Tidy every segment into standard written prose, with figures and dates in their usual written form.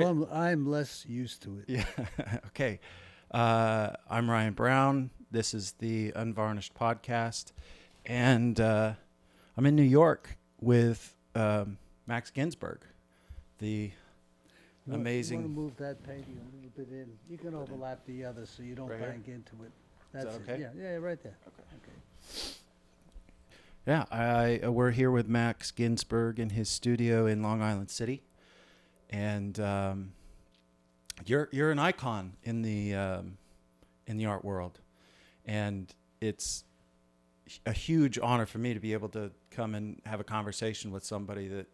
Well, I'm less used to it. Yeah. Okay. I'm Ryan Brown. This is the Unvarnished podcast, and I'm in New York with Max Ginsburg, the You want to amazing. move that painting a little bit in. You can overlap the other so you don't Right here? bang into it. Is That's that it. okay? Yeah, right there. Okay. Okay. Yeah, we're here with Max Ginsburg in his studio in Long Island City, and you're an icon in the art world, and it's a huge honor for me to be able to come and have a conversation with somebody that,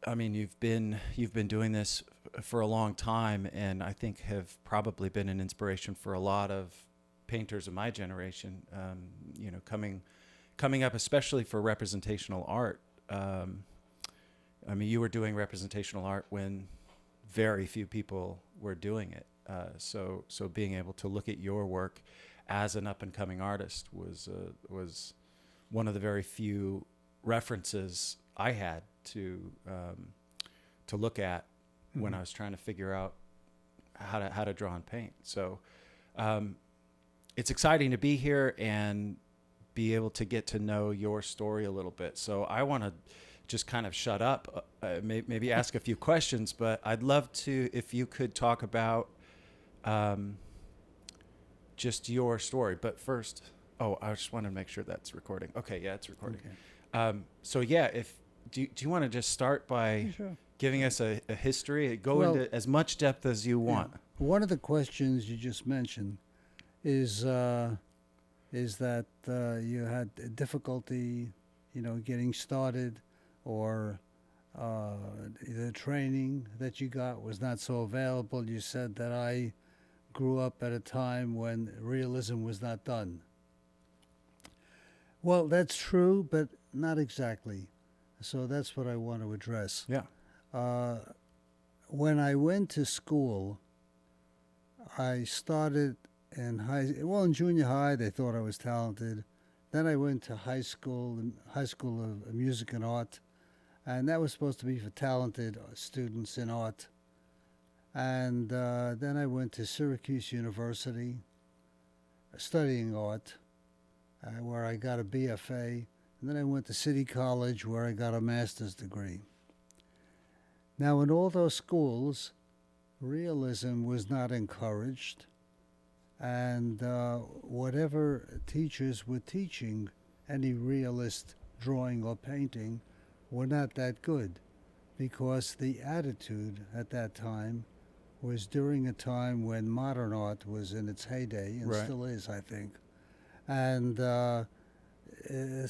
I mean, you've been doing this for a long time, and I think have probably been an inspiration for a lot of painters of my generation. Coming up, especially for representational art. I mean, you were doing representational art when very few people were doing it. So being able to look at your work as an up and coming artist was one of the very few references I had to look at when I was trying to figure out how to draw and paint. So it's exciting to be here and be able to get to know your story a little bit. So I want to just kind of shut up, maybe ask a few questions, but I'd love to, if you could talk about just your story. But first, I just want to make sure that's recording. Okay, yeah, it's recording. Okay. So yeah, do you want to just start by Sure. giving us a history? Go into as much depth as you want. One of the questions you just mentioned is that you had difficulty, getting started, or the training that you got was not so available. You said that I grew up at a time when realism was not done. Well, that's true, but not exactly. So that's what I want to address. Yeah. When I went to school, I started in junior high, they thought I was talented. Then I went to high school of music and art, and that was supposed to be for talented students in art. And then I went to Syracuse University, studying art, where I got a BFA. And then I went to City College, where I got a master's degree. Now, in all those schools, realism was not encouraged. And whatever teachers were teaching any realist drawing or painting were not that good, because the attitude at that time was during a time when modern art was in its heyday, and Right. still is, I think. And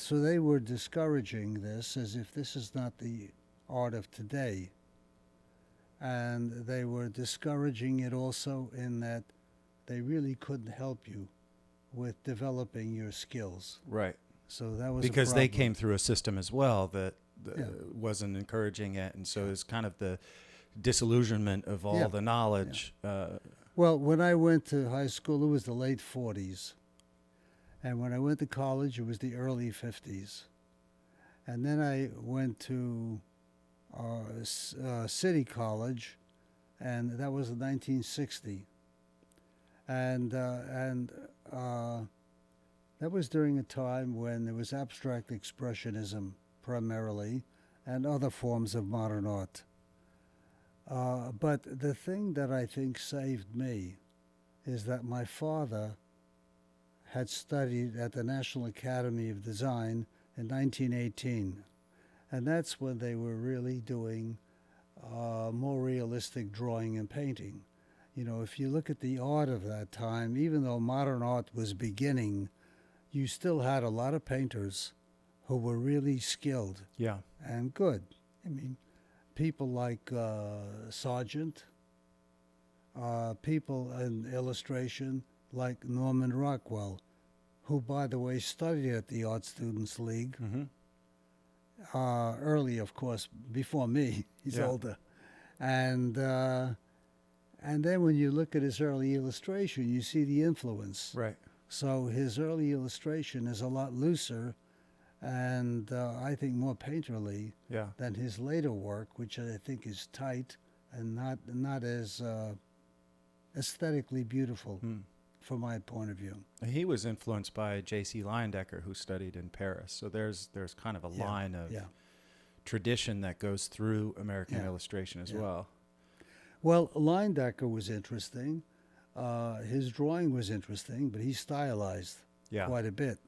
so they were discouraging this as if this is not the art of today. And they were discouraging it also in that they really couldn't help you with developing your skills. Right. So that was Because a they problem. came through a system as well that Yeah. wasn't encouraging it, and so it's kind of the disillusionment of all Yeah. the knowledge. Well, when I went to high school, it was the late 40s. And when I went to college, it was the early 50s. And then I went to City College, and that was in 1960. And that was during a time when there was abstract expressionism primarily, and other forms of modern art. But the thing that I think saved me is that my father had studied at the National Academy of Design in 1918. And that's when they were really doing more realistic drawing and painting. If you look at the art of that time, even though modern art was beginning, you still had a lot of painters who were really skilled Yeah. and good. I mean, people like Sargent, people in illustration like Norman Rockwell, who, by the way, studied at the Art Students League. Mm-hmm. Early, of course, before me. He's Yeah. older. And then when you look at his early illustration, you see the influence. Right. So his early illustration is a lot looser and I think more painterly Yeah. than his later work, which I think is tight and not as aesthetically beautiful Hmm. from my point of view. He was influenced by J.C. Leyendecker, who studied in Paris. So there's kind of a Yeah, line of yeah, tradition that goes through American yeah, illustration as yeah. well. Well, Leyendecker was interesting. His drawing was interesting, but he stylized Yeah. quite a bit.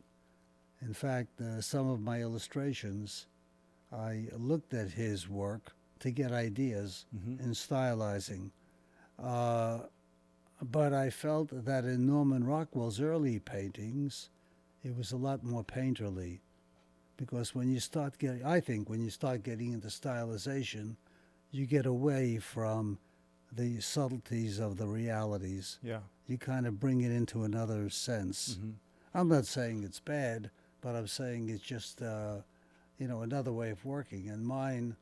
In fact, some of my illustrations, I looked at his work to get ideas Hmm. in stylizing. Uh, but I felt that in Norman Rockwell's early paintings, it was a lot more painterly. Because when you start getting, I think when you start getting into stylization, you get away from the subtleties of the realities. Yeah. You kind of bring it into another sense. Hmm. I'm not saying it's bad, but I'm saying it's just, another way of working. And mine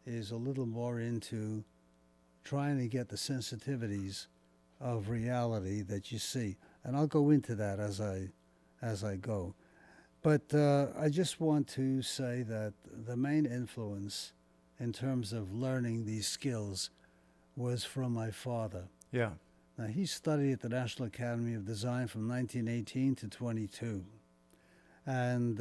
is a little more into trying to get the sensitivities of reality that you see. And I'll go into that as I go. But I just want to say that the main influence in terms of learning these skills was from my father. Yeah. Now, he studied at the National Academy of Design from 1918 to 22. And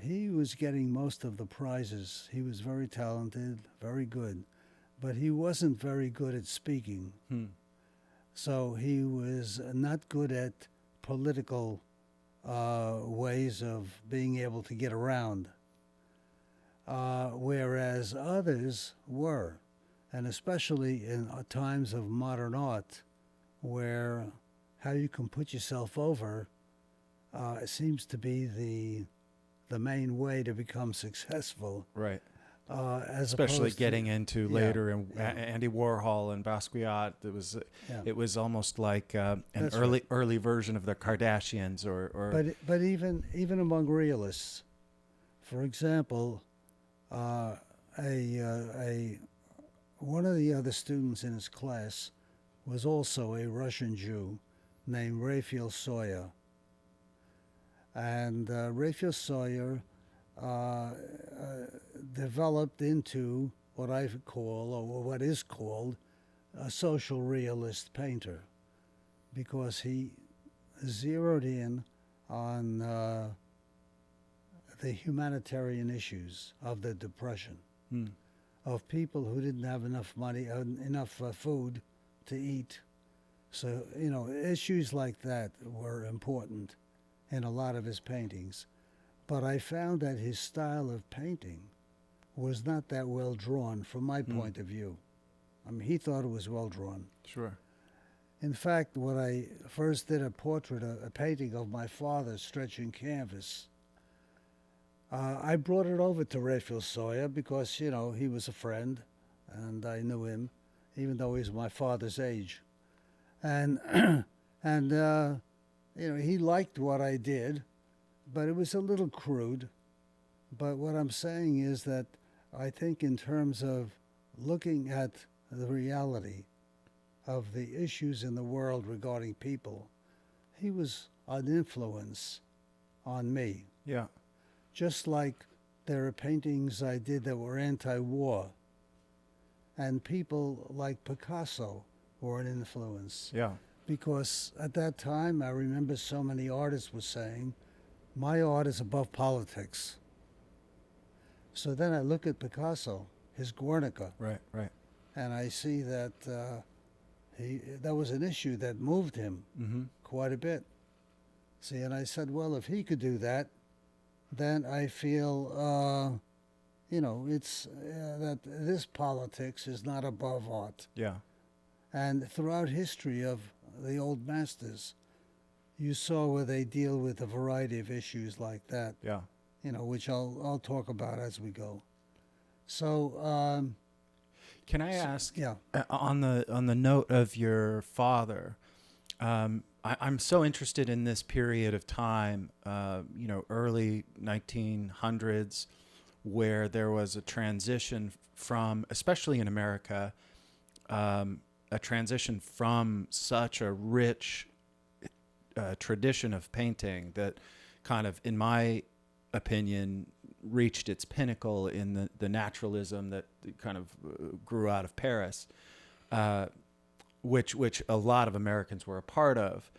he was getting most of the prizes. He was very talented, very good. But he wasn't very good at speaking. Hmm. So he was not good at political ways of being able to get around, whereas others were, and especially in times of modern art, where how you can put yourself over seems to be the main way to become successful. Right. As Especially opposed getting to, into yeah, later and yeah. Andy Warhol and Basquiat. Yeah. It was almost like an That's early version of the Kardashians or But even among realists, for example, a one of the other students in his class was also a Russian Jew named Raphael Sawyer. And Raphael Sawyer developed into what I call, or what is called, a social realist painter, because he zeroed in on the humanitarian issues of the Depression, Hmm. of people who didn't have enough money, enough food to eat. So, issues like that were important in a lot of his paintings. But I found that his style of painting was not that well drawn from my point of view. I mean, he thought it was well drawn. Sure. In fact, when I first did a portrait, a painting of my father stretching canvas, I brought it over to Raphael Sawyer because, he was a friend and I knew him, even though he was my father's age. And, and he liked what I did, but it was a little crude. But what I'm saying is that I think in terms of looking at the reality of the issues in the world regarding people, he was an influence on me. Yeah. Just like there are paintings I did that were anti-war, and people like Picasso were an influence. Yeah. Because at that time, I remember so many artists were saying, my art is above politics. So then I look at Picasso, his Guernica, Right. Right. and I see that that was an issue that moved him Mm-hmm. quite a bit. See, and I said, well, if he could do that, then I feel, it's that this politics is not above art. Yeah. And throughout history of the old masters, you saw where they deal with a variety of issues like that, Yeah. which I'll talk about as we go. So, Can I ask? yeah. On the note of your father, I'm so interested in this period of time, early 1900s, where there was a transition from, especially in America, a transition from such a rich tradition of painting that kind of, in my opinion, reached its pinnacle in the naturalism that kind of grew out of Paris, which a lot of Americans were a part of.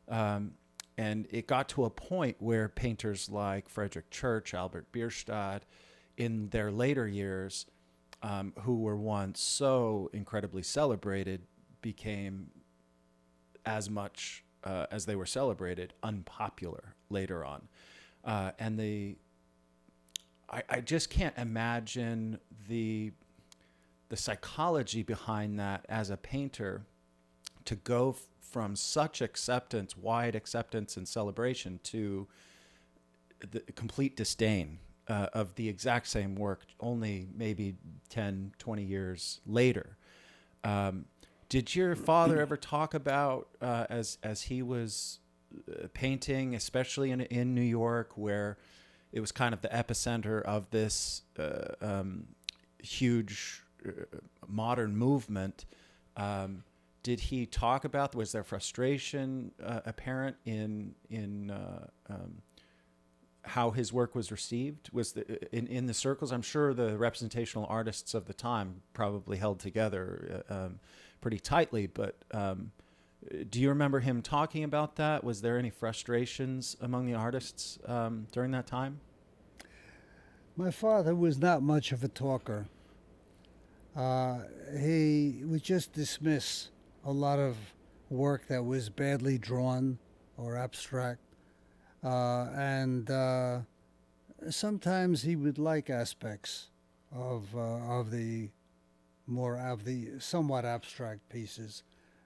And it got to a point where painters like Frederick Church, Albert Bierstadt, in their later years, who were once so incredibly celebrated, became as much as they were celebrated, unpopular later on. And I just can't imagine the psychology behind that as a painter, to go from such acceptance, wide acceptance and celebration, to the complete disdain of the exact same work only maybe 10, 20 years later. Did your father ever talk about, as he was painting, especially in New York, where it was kind of the epicenter of this huge modern movement, did he talk about, was there frustration apparent in how his work was received? Was in the circles? I'm sure the representational artists of the time probably held together pretty tightly, but do you remember him talking about that? Was there any frustrations among the artists during that time? My father was not much of a talker. He would just dismiss a lot of work that was badly drawn or abstract. And sometimes he would like aspects of the somewhat abstract pieces,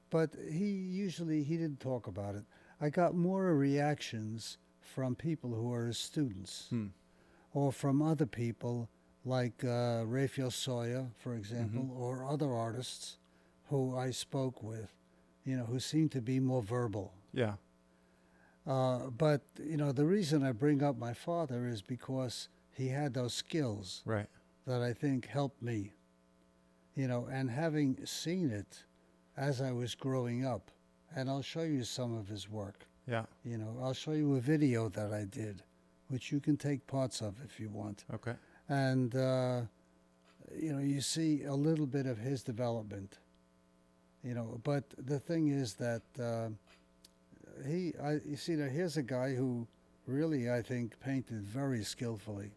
but he didn't talk about it. I got more reactions from people who are his students, or from other people like Raphael Sawyer, for example, or other artists who I spoke with, who seemed to be more verbal. Yeah. But the reason I bring up my father is because he had those skills, Right. that I think helped me, and having seen it as I was growing up, and I'll show you some of his work. Yeah. I'll show you a video that I did, which you can take parts of if you want. Okay. And, you see a little bit of his development, but the thing is that you see, now here's a guy who really, I think, painted very skillfully,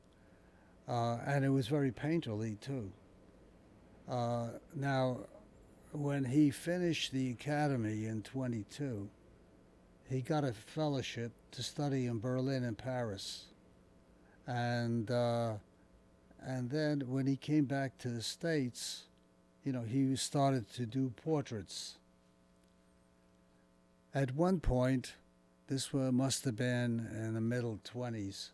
and it was very painterly too. Now, when he finished the academy in 22, he got a fellowship to study in Berlin and Paris, and then when he came back to the States, he started to do portraits. At one point, this must have been in the middle 20s,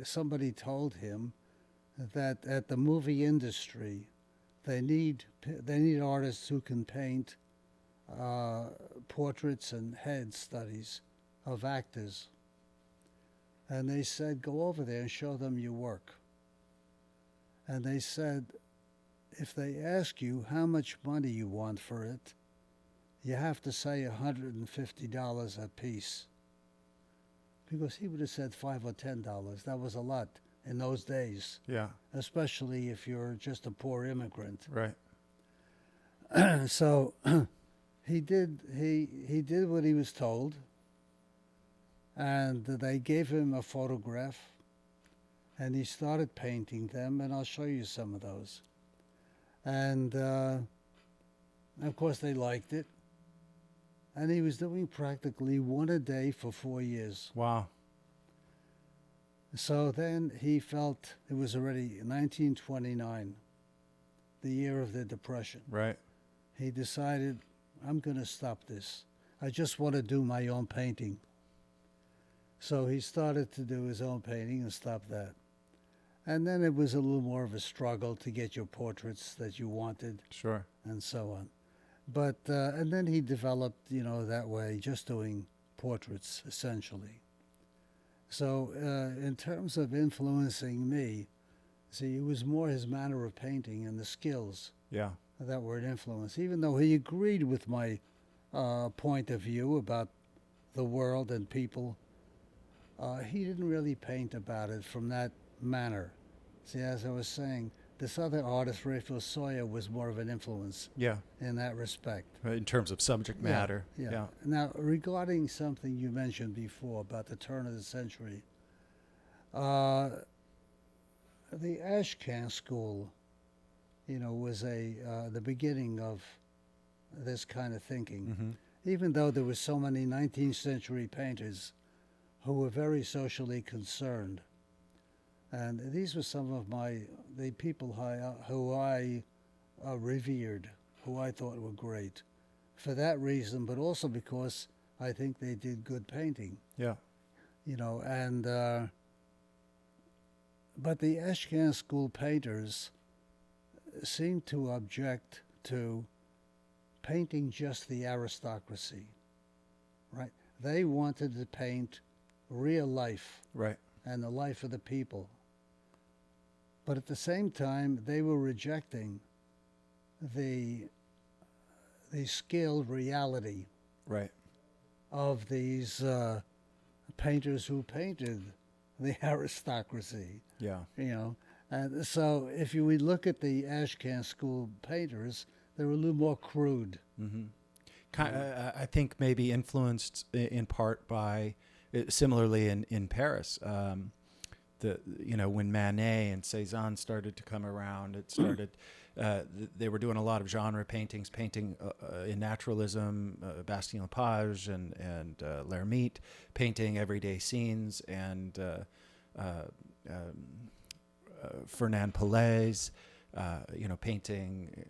somebody told him that at the movie industry, they need artists who can paint portraits and head studies of actors. And they said, go over there and show them your work. And they said, if they ask you how much money you want for it, you have to say $150 a piece. Because he would have said $5 or $10. That was a lot in those days. Yeah. Especially if you're just a poor immigrant. Right. So he did what he was told, and they gave him a photograph, and he started painting them, and I'll show you some of those. And of course they liked it, and he was doing practically one a day for 4 years. Wow. So then he felt it was already 1929, the year of the Depression. Right. He decided, I'm going to stop this. I just want to do my own painting. So he started to do his own painting and stopped that. And then it was a little more of a struggle to get your portraits that you wanted. Sure. And so on. But, and then he developed, that way, just doing portraits, essentially. So in terms of influencing me, see, it was more his manner of painting and the skills Yeah. that were an influence, even though he agreed with my point of view about the world and people. he didn't really paint about it from that manner. See, as I was saying, this other artist, Raphael Sawyer, was more of an influence Yeah. in that respect. In terms of subject Yeah, matter. yeah. Yeah. Now, regarding something you mentioned before about the turn of the century, uh, the Ashcan school, was the beginning of this kind of thinking. Mm-hmm. Even though there were so many 19th century painters who were very socially concerned, and these were some of the people who I revered, who I thought were great, for that reason, but also because I think they did good painting. Yeah. And but the Ashcan school painters seemed to object to painting just the aristocracy, right? They wanted to paint real life Right. and the life of the people. But at the same time, they were rejecting the skilled reality Right. of these painters who painted the aristocracy, Yeah. And so if we look at the Ashcan school painters, they were a little more crude. Mm-hmm. I think maybe influenced in part by, similarly in Paris, when Manet and Cézanne started to come around, it started. They were doing a lot of genre paintings, painting in naturalism, Bastien Lepage and L'Hermite, painting everyday scenes, and Fernand Pelays, painting.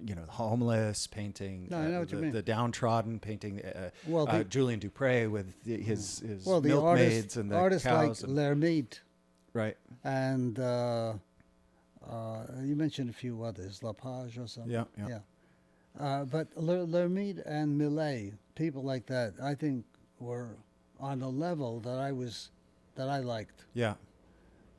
The homeless, painting No, I know what you mean. the downtrodden, painting Well, Julien Dupré with his the milkmaids and the artists cows. like L'Hermite Right. and you mentioned a few others, Lepage or something. Yeah. But L'Hermite and Millet, people like that, I think were on a level that I liked. Yeah.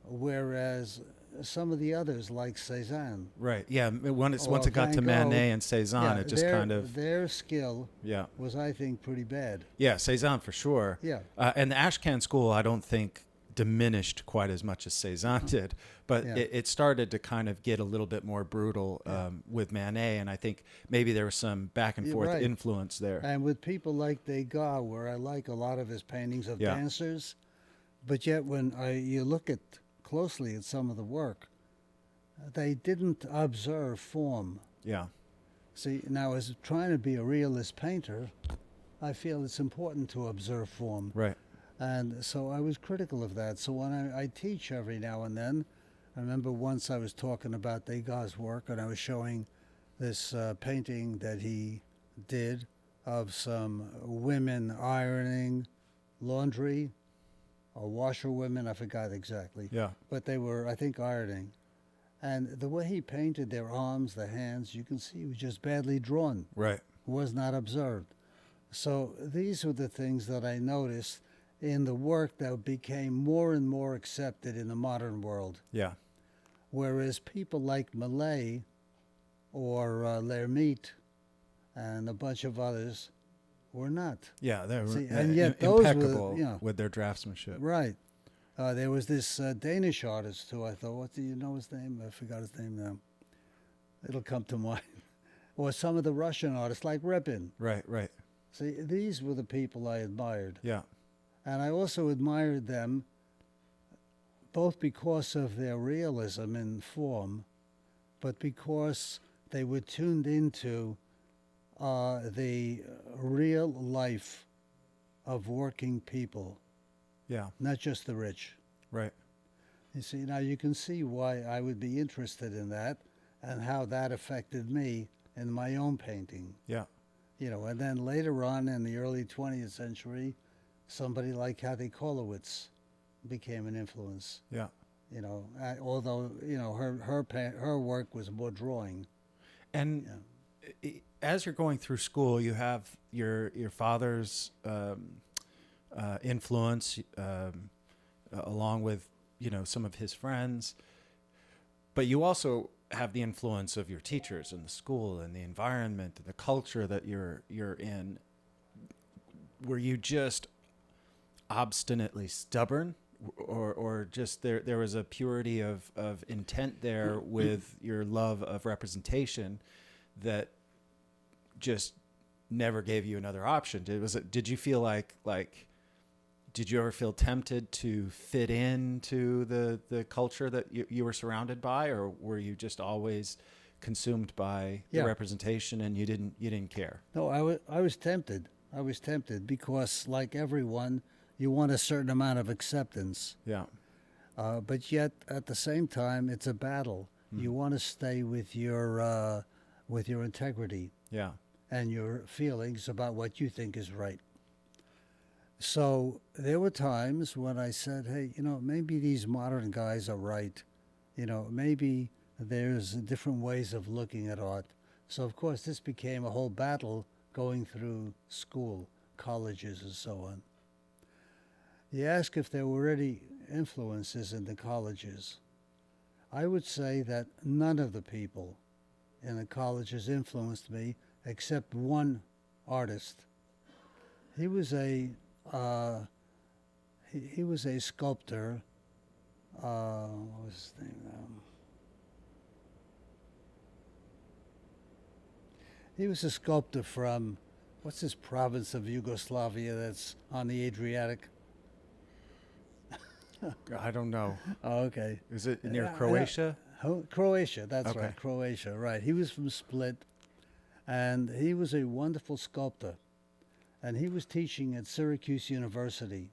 Whereas some of the others, like Cézanne, Right. Yeah. Once or it got Van to Gogh, Manet and Cézanne, it just kind of their skill yeah. was, I think, pretty bad. Yeah, Cézanne for sure. Yeah. And the Ashcan school, I don't think diminished quite as much as Cézanne did, but Yeah. it started to kind of get a little bit more brutal with Manet, and I think maybe there was some back and You're forth right. influence there. And with people like Degas, where I like a lot of his paintings of Yeah. dancers, but yet when you look closely at some of the work, they didn't observe form. Yeah. See, now as trying to be a realist painter, I feel it's important to observe form. Right. And so I was critical of that. So when I teach every now and then, I remember once I was talking about Degas' work, and I was showing this painting that he did of some women ironing laundry, or washerwomen, I forgot exactly. Yeah. But they were, I think, ironing. And the way he painted their arms, the hands, you can see it was just badly drawn. Right. Was not observed. So these were the things that I noticed in the work that became more and more accepted in the modern world. Yeah. Whereas people like Millet or L'Hermite and a bunch of others were not. Yeah, they were See, and yet those were, impeccable with their draftsmanship. Right. There was this Danish artist who I thought, what do you know his name? I forgot his name now. It'll come to mind. Or some of the Russian artists like Repin. Right. See, these were the people I admired. Yeah. And I also admired them both because of their realism in form, but because they were tuned into the real life of working people, Yeah. not just the rich. Right. You see, now you can see why I would be interested in that and how that affected me in my own painting. Yeah. And then later on in the early 20th century, somebody like Kathy Kollowitz became an influence. Yeah. Although her work was more drawing. And as you're going through school, you have your father's influence, along with some of his friends, but you also have the influence of your teachers and the school and the environment and the culture that you're in. Were you just obstinately stubborn, or just there was a purity of intent there with your love of representation that just never gave you another option? Did you feel like did you ever feel tempted to fit into the culture that you were surrounded by, or were you just always consumed by the Yeah. representation and you didn't care? No, I was tempted. I was tempted because, like everyone, you want a certain amount of acceptance. Yeah. But yet, at the same time, it's a battle. You want to stay with your integrity Yeah. and your feelings about what you think is right. So there were times when I said, hey, maybe these modern guys are right. Maybe there's different ways of looking at art. So, of course, this became a whole battle going through school, colleges, and so on. You ask if there were any influences in the colleges. I would say that none of the people in the colleges influenced me except one artist. He was a he was a sculptor. What was his name? He was a sculptor from, what's this province of Yugoslavia that's on the Adriatic? I don't know. Oh, okay. Is it near Yeah, Croatia? Croatia, that's Okay. right, Croatia, right. He was from Split, and he was a wonderful sculptor. And he was teaching at Syracuse University.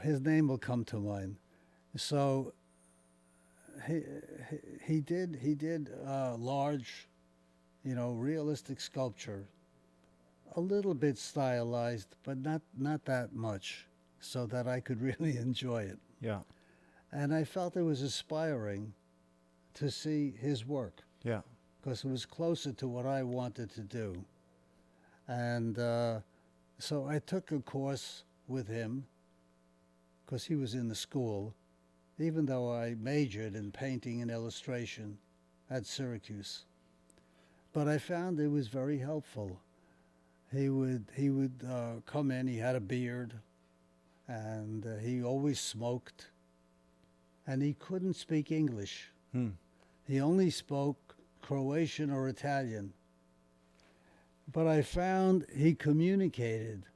His name will come to mind. So he did large, realistic sculpture, a little bit stylized, but not that much, so that I could really enjoy it. Yeah. And I felt it was inspiring to see his work Yeah. because it was closer to what I wanted to do. And so I took a course with him because he was in the school, even though I majored in painting and illustration at Syracuse. But I found it was very helpful. He would come in. He had a beard, and he always smoked. And he couldn't speak English. He only spoke Croatian or Italian. But I found he communicated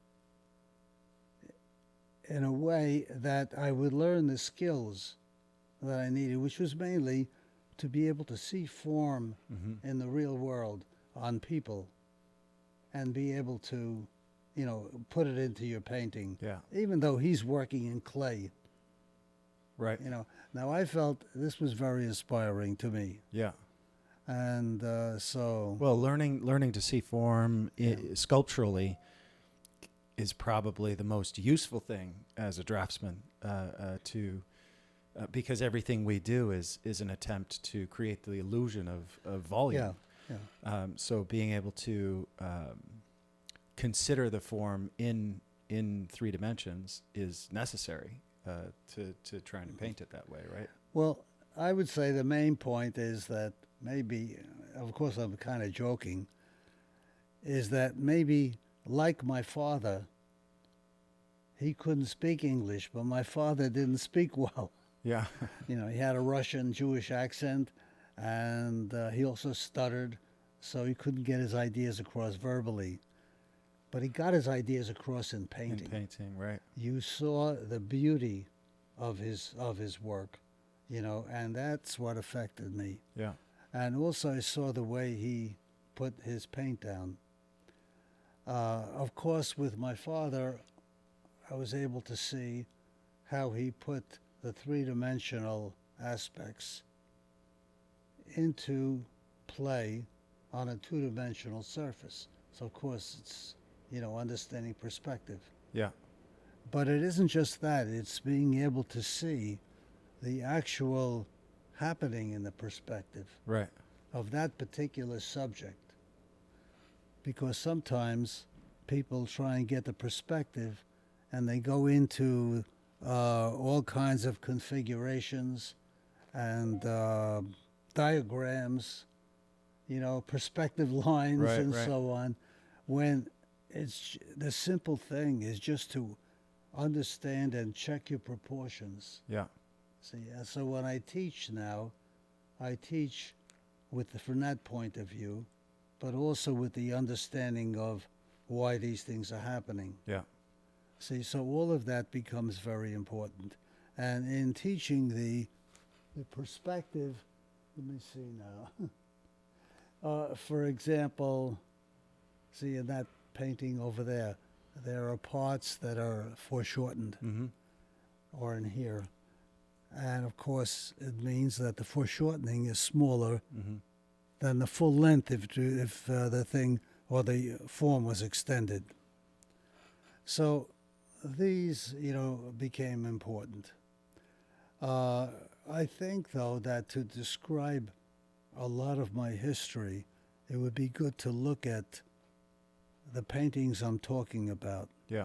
in a way that I would learn the skills that I needed, which was mainly to be able to see form in the real world on people and be able to, put it into your painting. Yeah. Even though he's working in clay, Right. Now I felt this was very inspiring to me. Yeah. And so... Well, learning to see form sculpturally is probably the most useful thing as a draftsman because everything we do is an attempt to create the illusion of volume. Yeah. So being able to consider the form in 3 dimensions is necessary to trying to paint it that way, right? Well, I would say the main point is that maybe, of course I'm kind of joking, is that maybe like my father, he couldn't speak English, but my father didn't speak well. Yeah. He had a Russian Jewish accent, and he also stuttered, so he couldn't get his ideas across verbally. But he got his ideas across in painting. In painting, right. You saw the beauty of his work, and that's what affected me. Yeah. And also I saw the way he put his paint down. Of course, with my father, I was able to see how he put the 3-dimensional aspects into play on a 2-dimensional surface. So, of course, it's, understanding perspective. Yeah. But it isn't just that. It's being able to see the actual happening in the perspective Right. of that particular subject. Because sometimes people try and get the perspective and they go into all kinds of configurations and diagrams, perspective lines Right, and right. so on, when it's the simple thing is just to understand and check your proportions. Yeah. See, so when I teach now, I teach from that point of view, but also with the understanding of why these things are happening. Yeah. See, so all of that becomes very important. And in teaching the perspective, let me see now. For example, see in that painting over there are parts that are foreshortened, Mm-hmm. or in here. And of course, it means that the foreshortening is smaller Mm-hmm. than the full length if the thing or the form was extended. So these, became important. I think, though, that to describe a lot of my history, it would be good to look at the paintings I'm talking about. Yeah.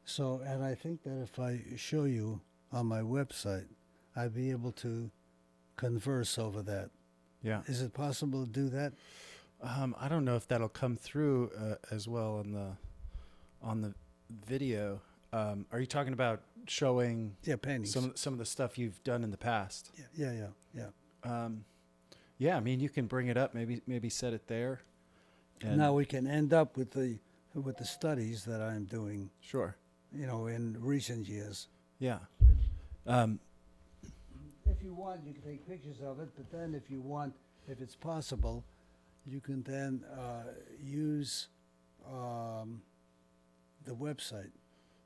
So, and I think that if I show you on my website, I'd be able to converse over that. Yeah. Is it possible to do that? I don't know if that'll come through as well on the video. Are you talking about showing Paintings. some of the stuff you've done in the past? Yeah. Yeah, I mean, you can bring it up. Maybe set it there. And Now we can end up with the studies that I'm doing, sure. in recent years. Yeah. If you want, you can take pictures of it, but then if it's possible, you can then use the website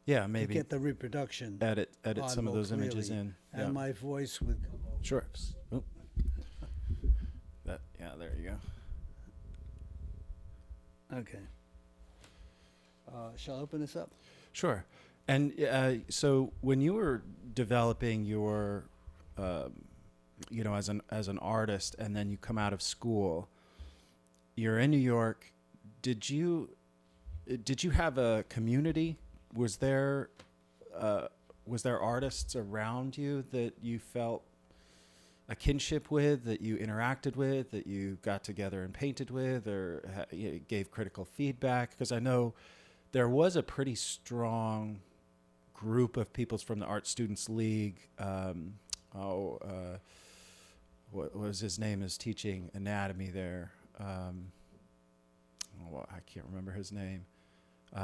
Yeah, to maybe get the reproduction. edit on some of more those images clearly, in. And Yeah. my voice would come over. Sure. Oh. There you go. Okay. Shall I open this up? Sure. And so when you were developing your, as an artist, and then you come out of school, you're in New York. Did you have a community? Was there artists around you that you felt a kinship with, that you interacted with, that you got together and painted with, or gave critical feedback? Because I know there was a pretty strong group of people from the Art Students League. What was his name? Is teaching anatomy there. I can't remember his name.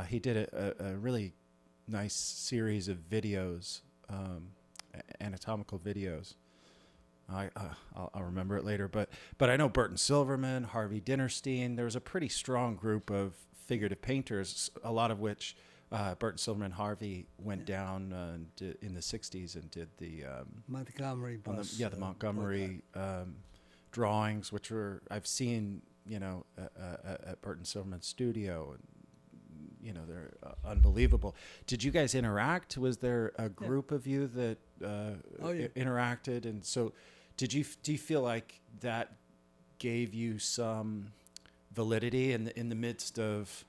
He did a really nice series of videos, anatomical videos. I'll remember it later, but I know Burton Silverman, Harvey Dinnerstein. There was a pretty strong group of figurative painters, a lot of which Burton Silverman, Harvey went down in the '60s and did the Montgomery bus. the Montgomery drawings, which I've seen, at Burton Silverman's studio, and they're unbelievable. Did you guys interact? Was there a group of you that interacted? And so, do you feel like that gave you some validity in the midst of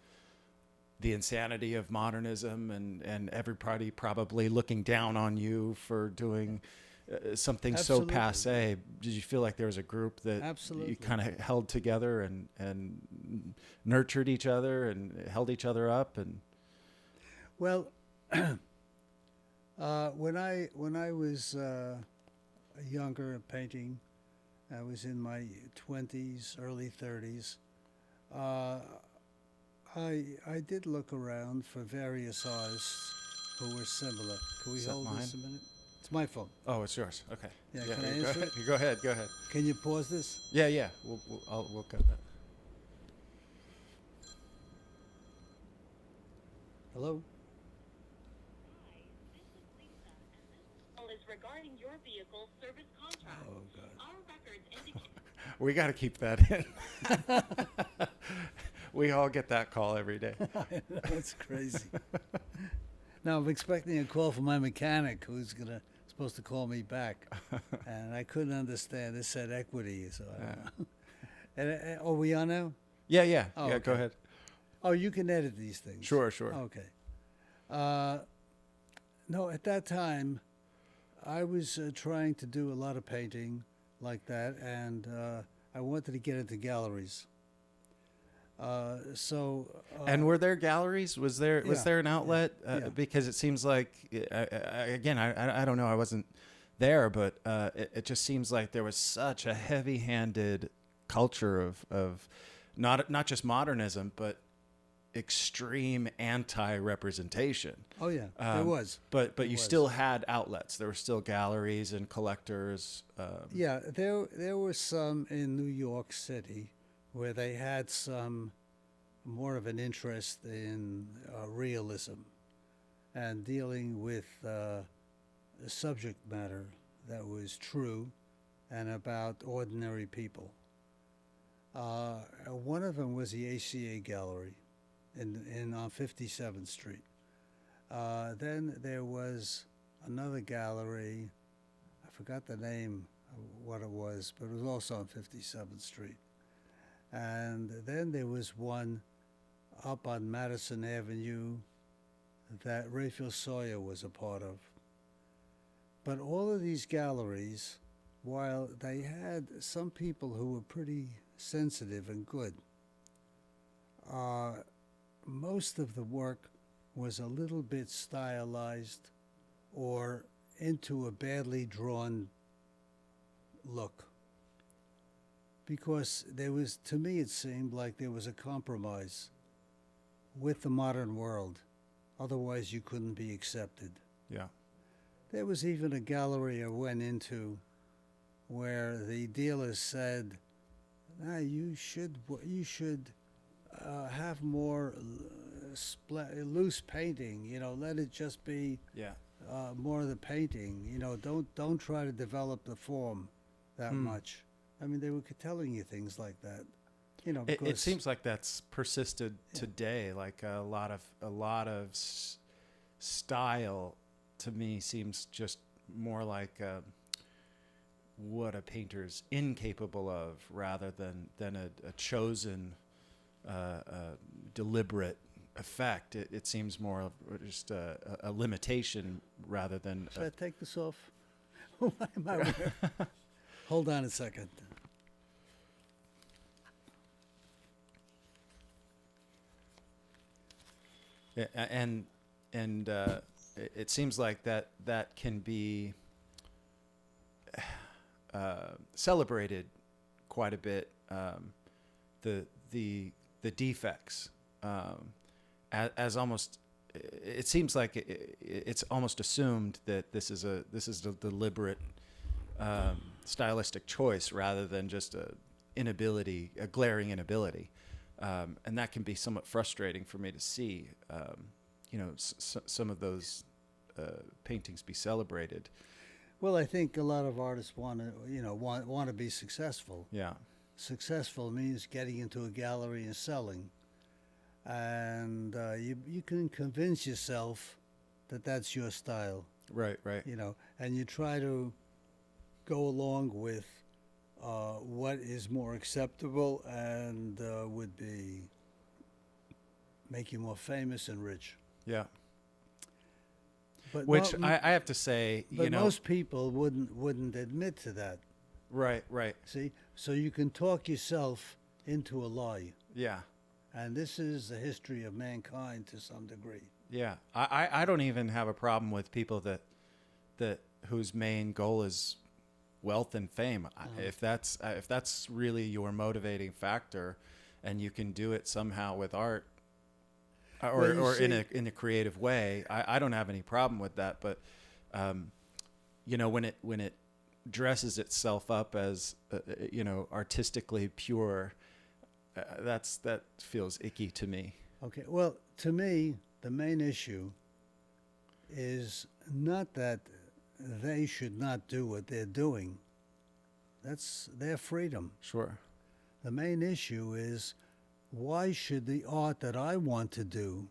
the insanity of modernism and everybody probably looking down on you for doing something Absolutely. so passé? Did you feel like there was a group that Absolutely. you kind of held together and nurtured each other and held each other up? And Well, when I was younger painting, I was in my 20s, early 30s. I did look around for various artists who were similar. Can we Is that hold this a mine? minute? It's my phone. oh, it's yours. Okay. Yeah, can I go answer ahead. it? Go ahead. Go ahead. Can you pause this? Yeah. We'll cut that. Hello? Is regarding your vehicle service contract. Oh, God. Our records indicate We got to keep that in. We all get that call every day. That's crazy. Now I'm expecting a call from my mechanic who's supposed to call me back, and I couldn't understand. It said equity, so I don't know. And are we on now? Yeah. Oh, Go okay. ahead. Oh, you can edit these things. Sure. Okay. No, at that time, I was trying to do a lot of painting like that, and I wanted to get into galleries. And were there galleries? Was there yeah, an outlet? yeah. Because it seems like again, I don't know. I wasn't there, but it just seems like there was such a heavy-handed culture of not just modernism, but extreme anti-representation. Oh yeah, there was. But There you was. still had outlets. There were still galleries and collectors. Yeah, there were some in New York City where they had some more of an interest in realism and dealing with a subject matter that was true and about ordinary people. One of them was the ACA Gallery in on 57th Street. Then there was another gallery. I forgot the name of what it was, but it was also on 57th Street. And then there was one up on Madison Avenue that Raphael Sawyer was a part of. But all of these galleries, while they had some people who were pretty sensitive and good, most of the work was a little bit stylized or into a badly drawn look. Because there was, to me, it seemed like there was a compromise with the modern world. Otherwise, you couldn't be accepted. Yeah. There was even a gallery I went into where the dealer said, you should have more loose painting. Let it just be Yeah. more of the painting. Don't try to develop the form that much. I mean, they were telling you things like that. Because It seems like that's persisted today. Like a lot of style to me seems just more like what a painter's incapable of, rather than a chosen, deliberate effect. It seems more of just a limitation rather than. Should I take this off? Why am I wearing? Hold on a second. Yeah, and it seems like that can be celebrated quite a bit. The defects as almost, it seems like it's almost assumed that this is a deliberate stylistic choice rather than just a glaring inability. And that can be somewhat frustrating for me to see, some of those paintings be celebrated. Well, I think a lot of artists want to be successful. Yeah. Successful means getting into a gallery and selling, and you can convince yourself that that's your style. Right. And you try to go along with what is more acceptable and would be make you more famous and rich. Yeah. But Which I have to say, but most people wouldn't admit to that. Right. See, so you can talk yourself into a lie, Yeah. and this is the history of mankind to some degree. Yeah. I don't even have a problem with people that whose main goal is wealth and fame. If that's really your motivating factor, and you can do it somehow with art, or in a creative way, I don't have any problem with that. But when it dresses itself up as artistically pure, that feels icky to me. Okay, well, to me, the main issue is not that they should not do what they're doing. That's their freedom. Sure. The main issue is, why should the art that I want to do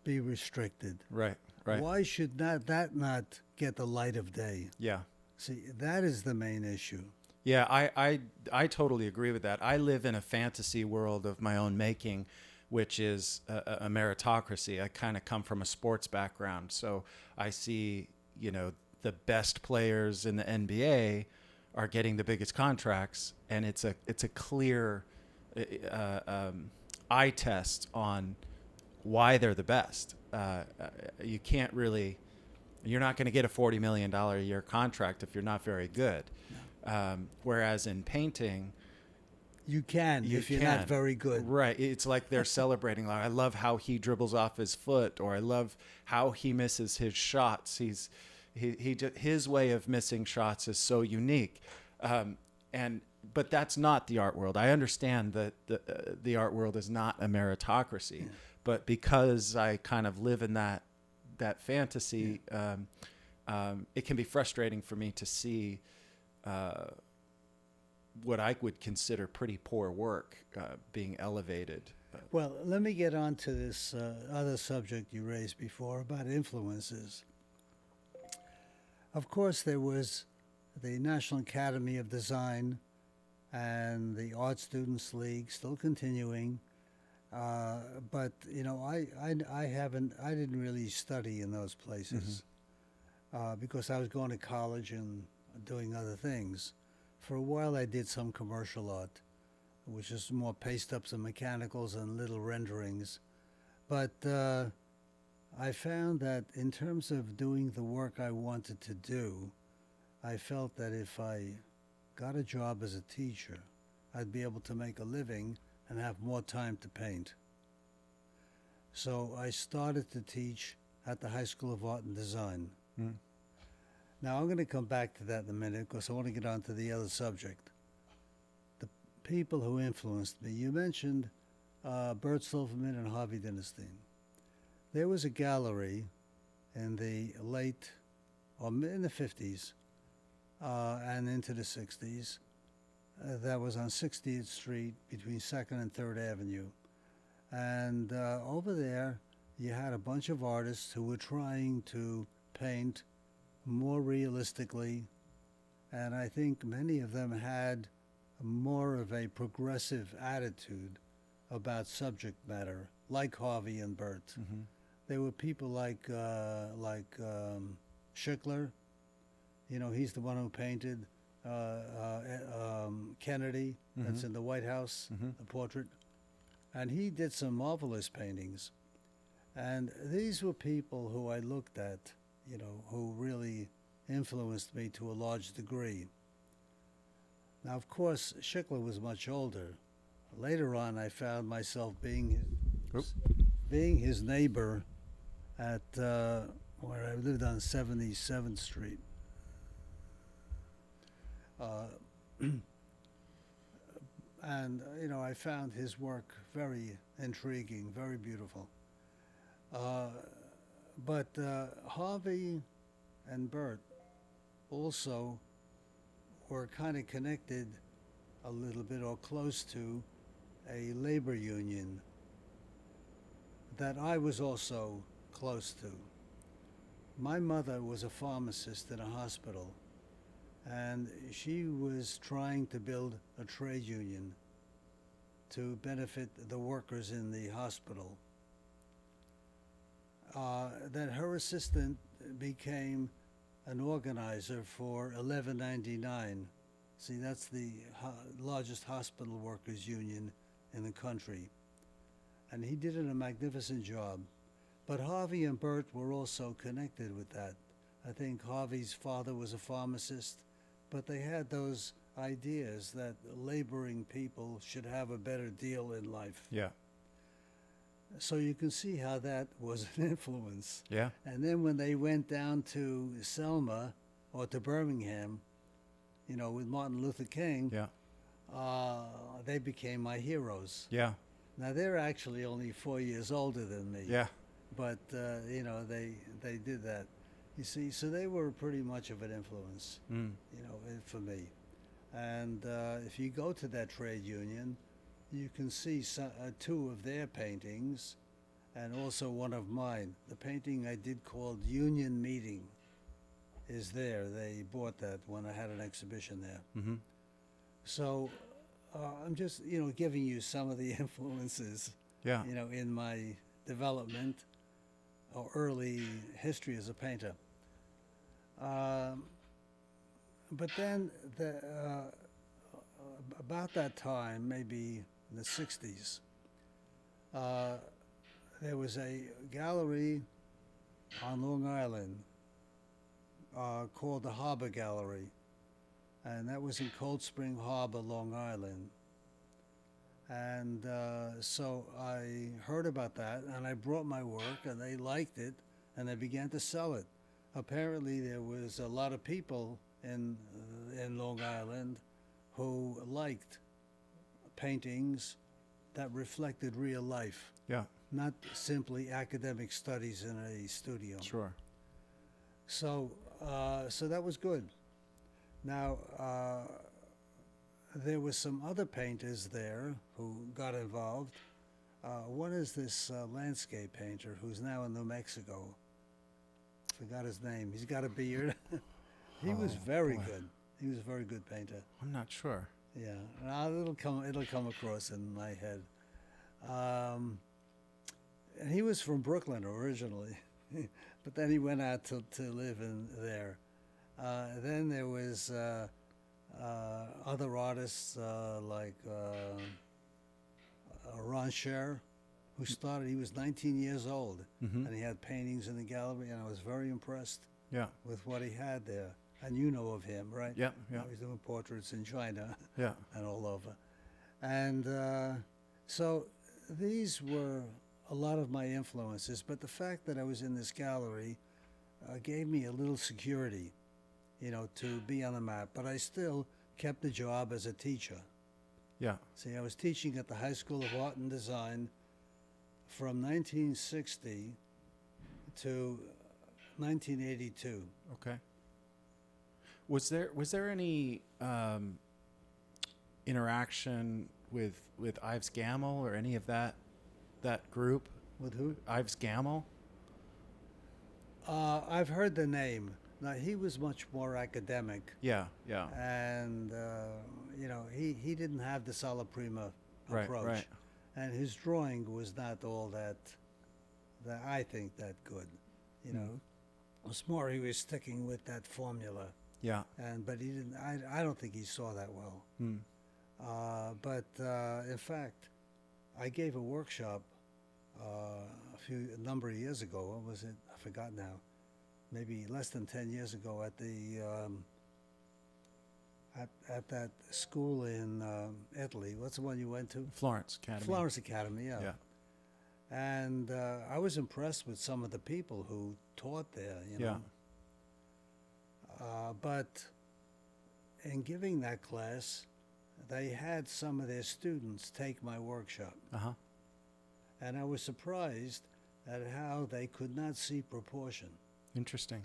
be restricted? Right. Why should that not get the light of day? Yeah. See, that is the main issue. Yeah, I totally agree with that. I live in a fantasy world of my own making, which is a meritocracy. I kind of come from a sports background, so I see, the best players in the NBA are getting the biggest contracts, and it's a clear eye test on why they're the best. You can't really, you're not going to get a $40 million a year contract if you're not very good. Whereas in painting, You can if you're not very good. Right. It's like they're celebrating. Like, I love how he dribbles off his foot, or I love how he misses his shots. His way of missing shots is so unique. But that's not the art world. I understand that the art world is not a meritocracy, but because I kind of live in that fantasy, it can be frustrating for me to see what I would consider pretty poor work being elevated. Well, let me get on to this other subject you raised before about influences. Of course, there was the National Academy of Design and the Art Students League still continuing. But, you know, I didn't really study in those places because I was going to college and doing other things. For a while, I did some commercial art, which is more paste-ups and mechanicals and little renderings. But I found that in terms of doing the work I wanted to do, I felt that if I got a job as a teacher, I'd be able to make a living and have more time to paint. So I started to teach at the High School of Art and Design. Now, I'm going to come back to that in a minute because I want to get on to the other subject. The people who influenced me. You mentioned Bert Silverman and Harvey Dinnerstein. There was a gallery in the in the 50s and into the 60s that was on 60th Street between 2nd and 3rd Avenue. And over there, you had a bunch of artists who were trying to paint more realistically, and I think many of them had more of a progressive attitude about subject matter, like Harvey and Bert. There were people like Schickler. You know, he's the one who painted Kennedy. That's in the White House, the portrait, and he did some marvelous paintings. And these were people who I looked at, you know, who really influenced me to a large degree. Now, of course, Schickler was much older. Later on, I found myself being his neighbor at where I lived on 77th Street. And, you know, I found his work very intriguing, very beautiful. But Harvey and Bert also were kind of connected a little bit or close to a labor union that I was also close to. My mother was a pharmacist in a hospital, and she was trying to build a trade union to benefit the workers in the hospital. Then her assistant became an organizer for 1199. See, that's the largest hospital workers union in the country. And he did a magnificent job. But Harvey and Bert were also connected with that. I think Harvey's father was a pharmacist, but they had those ideas that laboring people should have a better deal in life. Yeah. So you can see how that was an influence. Yeah. And then when they went down to Selma or to Birmingham, you know, with Martin Luther King, they became my heroes. Yeah. Now, they're actually only 4 years older than me. Yeah. But, you know, they did that. You see, so they were pretty much of an influence, you know, for me. And if you go to that trade union, you can see two of their paintings and also one of mine. The painting I did called Union Meeting is there. They bought that when I had an exhibition there. So I'm just, you know, giving you some of the influences, Yeah. you know, in my development or early history as a painter. But then about that time, maybe in the 60s. There was a gallery on Long Island called the Harbor Gallery, and that was in Cold Spring Harbor, Long Island. And so I heard about that, and I brought my work, and they liked it, and they began to sell it. Apparently, there was a lot of people in Long Island who liked paintings that reflected real life, Yeah. not simply academic studies in a studio. Sure. So, so that was good. Now, there was some other painters there who got involved. One is this landscape painter who's now in New Mexico. Forgot his name. He's got a beard. He was very boy. good. He was a very good painter. I'm not sure. Yeah, it'll come across in my head. And he was from Brooklyn originally, but then he went out to live in there. Then there was other artists like Ron Scher, who started. He was 19 years old, and he had paintings in the gallery, and I was very impressed Yeah. with what he had there. And you know of him, right? Yeah. Yeah. He's doing portraits in China Yeah. and all over. And so these were a lot of my influences, but the fact that I was in this gallery gave me a little security, to be on the map. But I still kept the job as a teacher. Yeah. See, I was teaching at the High School of Art and Design from 1960 to 1982. Okay. Was there any interaction with Ives Gammel or any of that group? With who? Ives Gammel? I've heard the name. Now, he was much more academic, Yeah. Yeah. and he didn't have the Sala Prima Right. approach, Right. and his drawing was not all that I think that good. It was more he was sticking with that formula, Yeah. but he didn't. I don't think he saw that well. Hmm. But in fact, I gave a workshop a number of years ago. What was it? I forgot now. Maybe less than 10 years ago at the at that school in Italy. What's the one you went to? Florence Academy. Florence Academy, yeah. Yeah. And I was impressed with some of the people who taught there. Yeah. But in giving that class, they had some of their students take my workshop. Uh-huh. And I was surprised at how they could not see proportion, Interesting.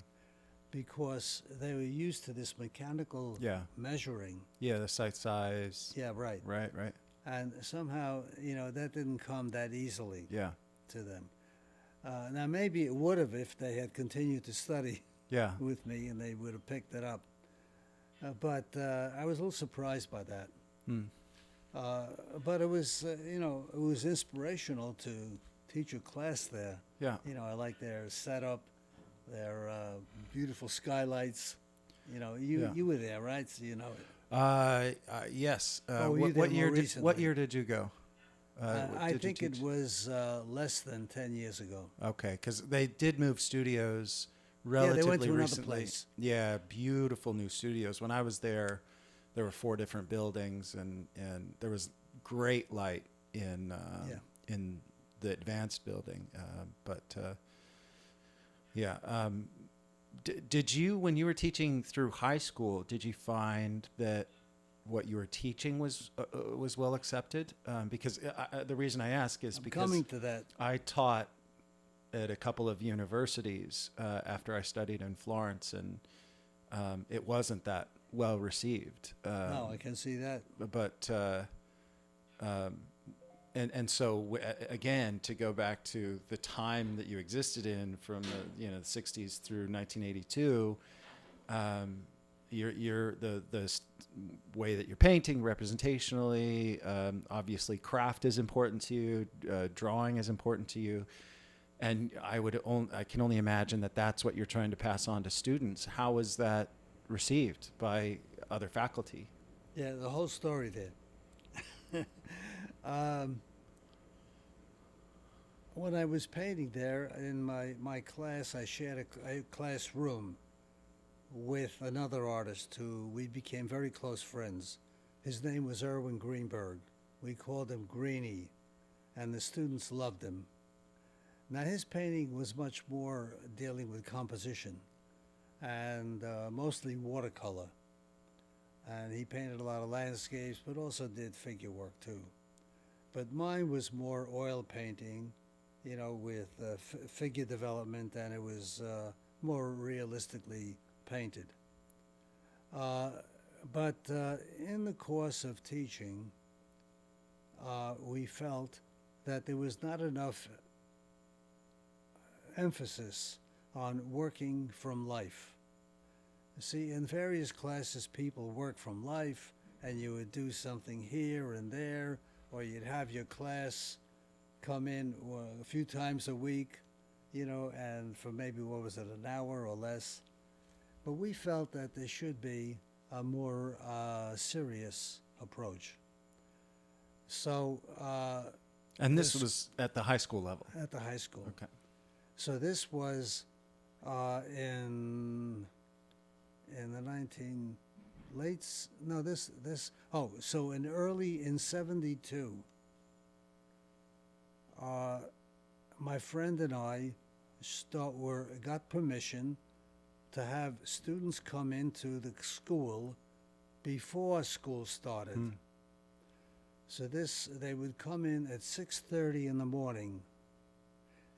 because they were used to this mechanical Yeah. measuring. Yeah, the site size. Yeah, right. Right. Right. And somehow, that didn't come that easily Yeah. to them. Now, maybe it would have if they had continued to study Yeah. with me and they would have picked it up. But I was a little surprised by that. Hmm. But it was, it was inspirational to teach a class there. Yeah. I like their setup, their beautiful skylights. Yeah. You were there, right? So you know it. Yes. were you there What year more did recently? what year did you go? I did you think it teach? was less than 10 years ago. Okay, because they did move studios Yeah, relatively they went to another recently. place. Yeah, beautiful new studios. When I was there were 4 different buildings, and there was great light in in the advanced building. Did you, when you were teaching through high school, did you find that what you were teaching was well accepted? Because the reason I ask is I'm because coming to that. I taught at a couple of universities after I studied in Florence, and it wasn't that well received. No, I can see that. But so again, to go back to the time that you existed in, from the 60s through 1982, you're the way that you're painting representationally. Obviously, craft is important to you. Drawing is important to you. And I can only imagine that that's what you're trying to pass on to students. How was that received by other faculty? Yeah, the whole story there. Um, when I was painting there in my class, I shared a classroom with another artist who we became very close friends. His name was Erwin Greenberg. We called him Greenie, and the students loved him. Now, his painting was much more dealing with composition and mostly watercolor. And he painted a lot of landscapes, but also did figure work too. But mine was more oil painting, you know, with figure development, and it was more realistically painted. But in the course of teaching, we felt that there was not enough emphasis on working from life. See, in various classes, people work from life, and you would do something here and there, or you'd have your class come in a few times a week, you know, and for maybe, what was it, an hour or less. But we felt that there should be a more serious approach. So And this was at the high school level. at the high school. Okay. So this was in the 19 late s- no this oh so in 72 my friend and I got permission to have students come into the school before school started. So they would come in at 6:30 in the morning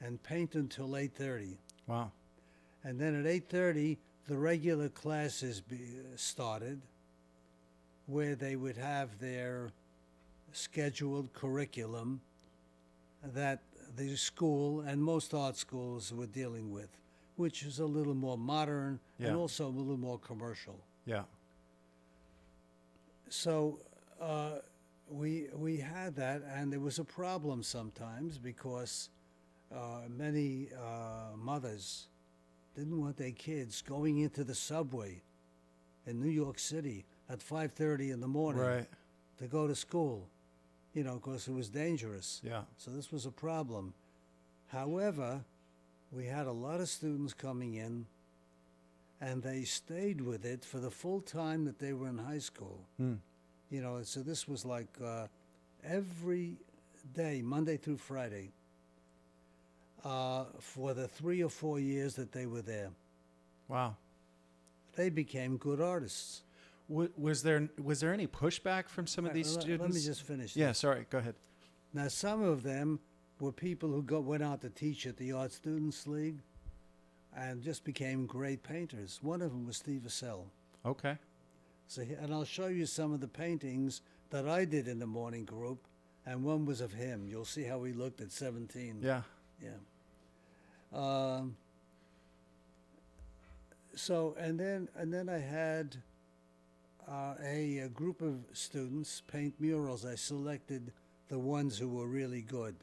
and paint until 8:30. Wow. And then at 8:30, the regular classes started, where they would have their scheduled curriculum that the school and most art schools were dealing with, which is a little more modern Yeah. and also a little more commercial. Yeah. So we had that, and there was a problem sometimes because many mothers didn't want their kids going into the subway in New York City at 5:30 in the morning Right. to go to school, you know, because it was dangerous. Yeah. So this was a problem. However, we had a lot of students coming in, and they stayed with it for the full time that they were in high school. You know, so this was like every day, Monday through Friday, for the 3 or 4 years that they were there. Wow. They became good artists. Was there any pushback from some of these students? Let me just finish. Yeah. this. Sorry. Go ahead. Now, some of them were people who went out to teach at the Art Students League and just became great painters. One of them was Steve Assell. Okay. So, and I'll show you some of the paintings that I did in the morning group, and one was of him. You'll see how he looked at 17. Yeah. Yeah. So, and then I had a group of students paint murals. I selected the ones who were really good,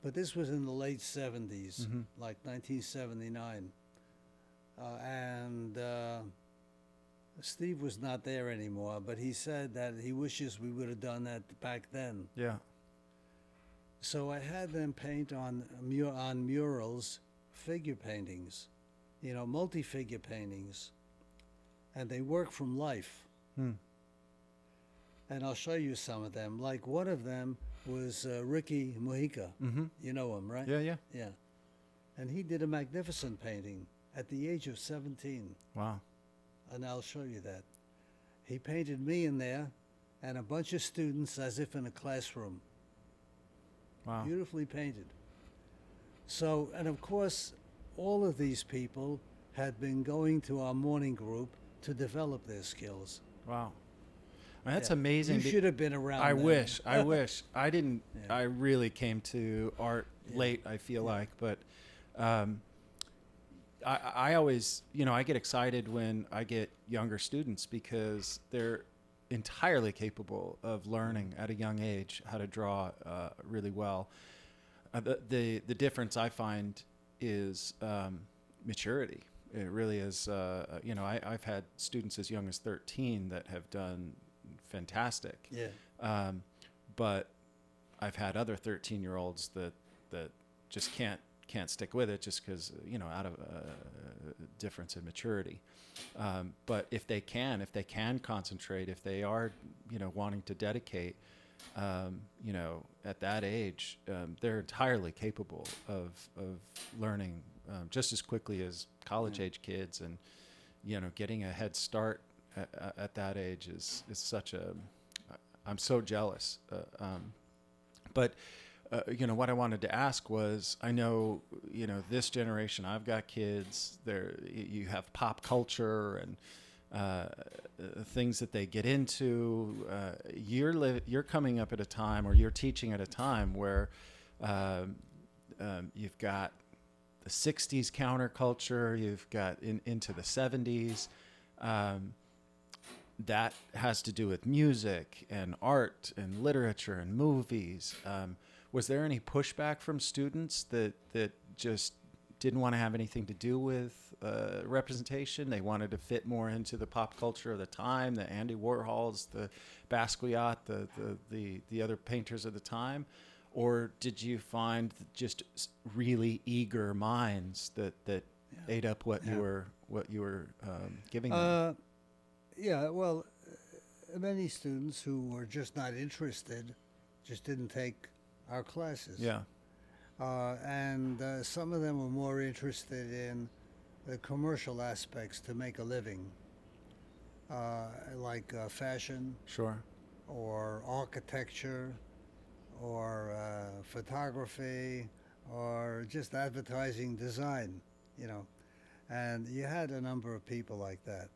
but this was in the late 70s, like 1979, and Steve was not there anymore. But he said that he wishes we would have done that back then. Yeah. So I had them paint on murals, figure paintings, you know, multi-figure paintings, and they work from life. And I'll show you some of them. Like one of them was Ricky Mujica. You know him, right? Yeah. Yeah. Yeah. And he did a magnificent painting at the age of 17. Wow. And I'll show you that. He painted me in there and a bunch of students as if in a classroom. Wow. Beautifully painted. So, and of course, all of these people had been going to our morning group to develop their skills. Wow. I mean, that's Yeah. amazing. You should have been around. I then. wish. I wish. I didn't. Yeah. I really came to art Yeah. late, I feel like. But I always, I get excited when I get younger students because they're entirely capable of learning at a young age how to draw really well. The difference I find is maturity. It really is. I've had students as young as 13 that have done fantastic. Yeah. But I've had other 13-year-olds that just can't stick with it just because out of difference in maturity. But if they can concentrate, if they are wanting to dedicate, at that age, they're entirely capable of learning just as quickly as college age kids, and getting a head start at that age is such a. I'm so jealous. But what I wanted to ask was, I know, this generation, I've got kids, you have pop culture and things that they get into. You're coming up at a time, or you're teaching at a time where you've got the 60s counterculture, you've got into the 70s. That has to do with music and art and literature and movies. Was there any pushback from students that just didn't want to have anything to do with representation? They wanted to fit more into the pop culture of the time, the Andy Warhols, the Basquiat, the other painters of the time? Or did you find just really eager minds that ate up what you were giving them? Well, many students who were just not interested just didn't take our classes. Yeah. And some of them were more interested in the commercial aspects to make a living, like fashion, Sure. or architecture, or photography, or just advertising design, And you had a number of people like that.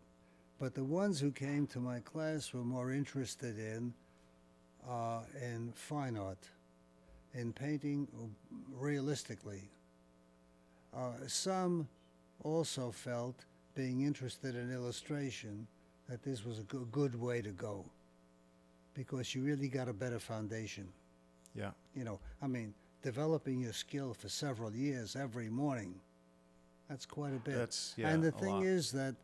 But the ones who came to my class were more interested in fine art, in painting realistically. Some also felt, being interested in illustration, that this was a good way to go, because you really got a better foundation. Yeah. Developing your skill for several years every morning, that's quite a bit. Yeah, and the a thing lot. is that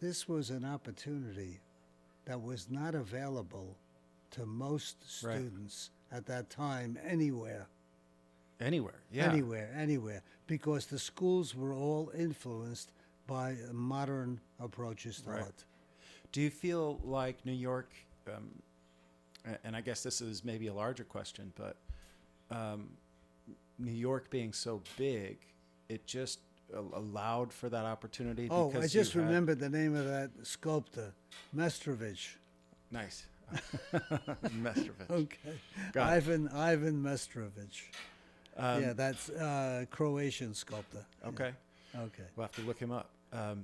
this was an opportunity that was not available to most Right. students at that time anywhere. Anywhere. Yeah. Anywhere. Because the schools were all influenced by modern approaches to Right. art. Do you feel like New York, and I guess this is maybe a larger question, but New York being so big, it just allowed for that opportunity? Oh, because I just you had- remembered the name of that sculptor, Mestrovich. Nice. Mestrovich. Okay. Got it. Ivan Mestrovich. Um, That's Croatian sculptor. Yeah. Okay. Okay. We'll have to look him up. How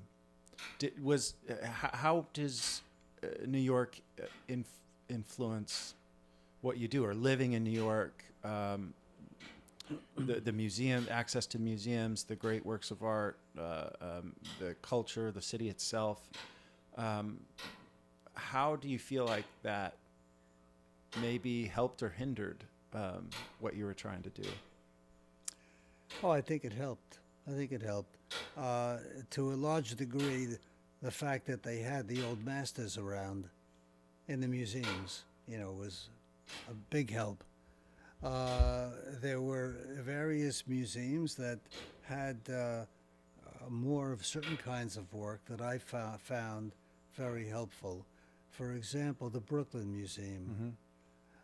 does New York influence what you do, or living in New York? The museum, access to museums, the great works of art, the culture, the city itself. How do you feel like that maybe helped or hindered what you were trying to do? Oh, I think it helped. To a large degree, the fact that they had the old masters around in the museums, was a big help. There were various museums that had more of certain kinds of work that I found very helpful. For example, the Brooklyn Museum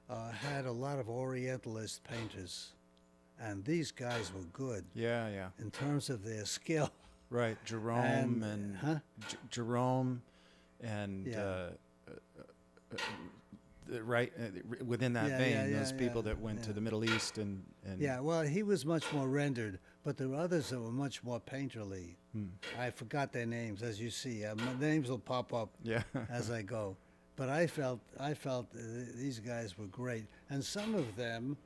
had a lot of Orientalist painters, and these guys were good Yeah. in terms of their skill. Right, Jerome Jerome and Yeah. within that Yeah, vein, yeah, those people yeah, that went to yeah. the Middle East and Yeah, well, he was much more rendered, but there were others that were much more painterly. I forgot their names, as you see. My names will pop up yeah. as I go. But I felt these guys were great, and some of them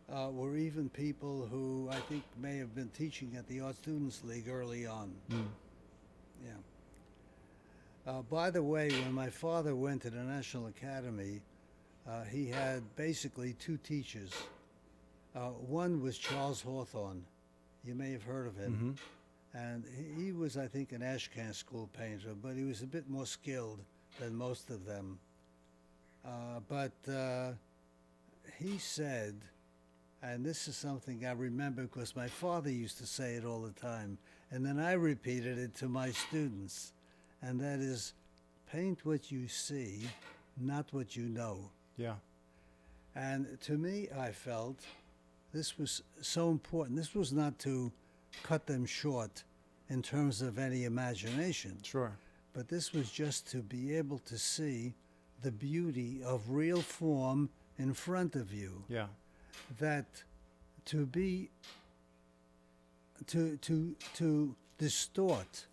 were even people who I think may have been teaching at the Art Students League early on. Yeah. By the way, when my father went to the National Academy, he had basically two teachers. One was Charles Hawthorne. You may have heard of him. And he was, I think, an Ashcan school painter, but he was a bit more skilled than most of them. But he said And this is something I remember because my father used to say it all the time. And then I repeated it to my students. And that is, paint what you see, not what you know. Yeah. And to me, I felt this was so important. This was not to cut them short in terms of any imagination, Sure. but this was just to be able to see the beauty of real form in front of you. Yeah. That to be to distort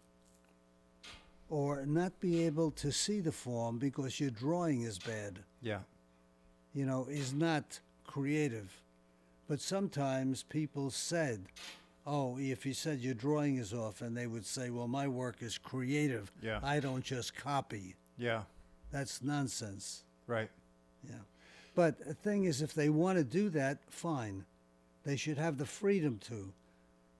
or not be able to see the form because your drawing is bad, Yeah. is not creative. But sometimes people said, oh, if you said your drawing is off, and they would say, well, my work is creative. Yeah. I don't just copy. Yeah. That's nonsense. Right. Yeah. But the thing is, if they want to do that, fine. They should have the freedom to.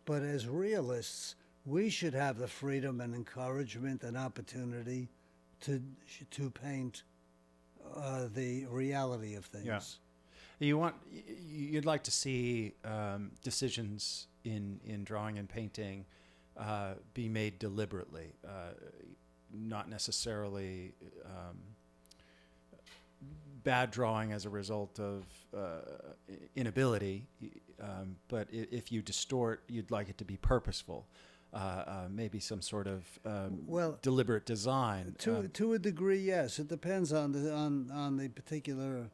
But as realists, we should have the freedom and encouragement and opportunity to paint the reality of things. Yeah. You'd like to see decisions in drawing and painting be made deliberately, not necessarily bad drawing as a result of inability, but if you distort, you'd like it to be purposeful. Maybe some sort of Well, deliberate design. To a degree, yes. It depends on the particular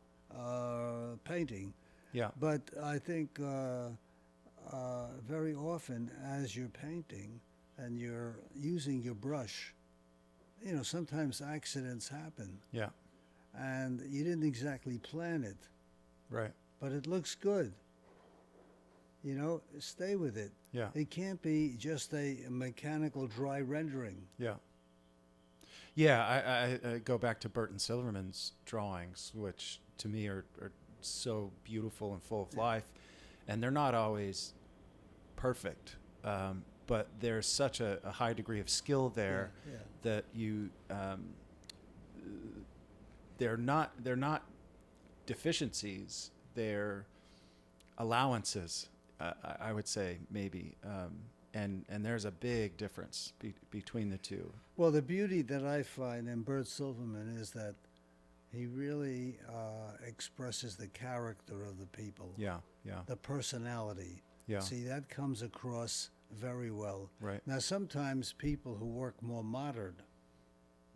painting. Yeah. But I think very often, as you're painting and you're using your brush, sometimes accidents happen, Yeah. and you didn't exactly plan it, Right. but it looks good. Stay with it. Yeah. It can't be just a mechanical dry rendering. Yeah. Yeah, I go back to Burton Silverman's drawings, which to me are so beautiful and full of life. And they're not always perfect, but there's such a high degree of skill there Yeah. that they're not deficiencies, they're allowances, I would say, maybe. And there's a big difference between the two. Well, the beauty that I find in Bert Silverman is that he really expresses the character of the people, Yeah, yeah, the personality. yeah. See, that comes across very well. Right. Now, sometimes people who work more modern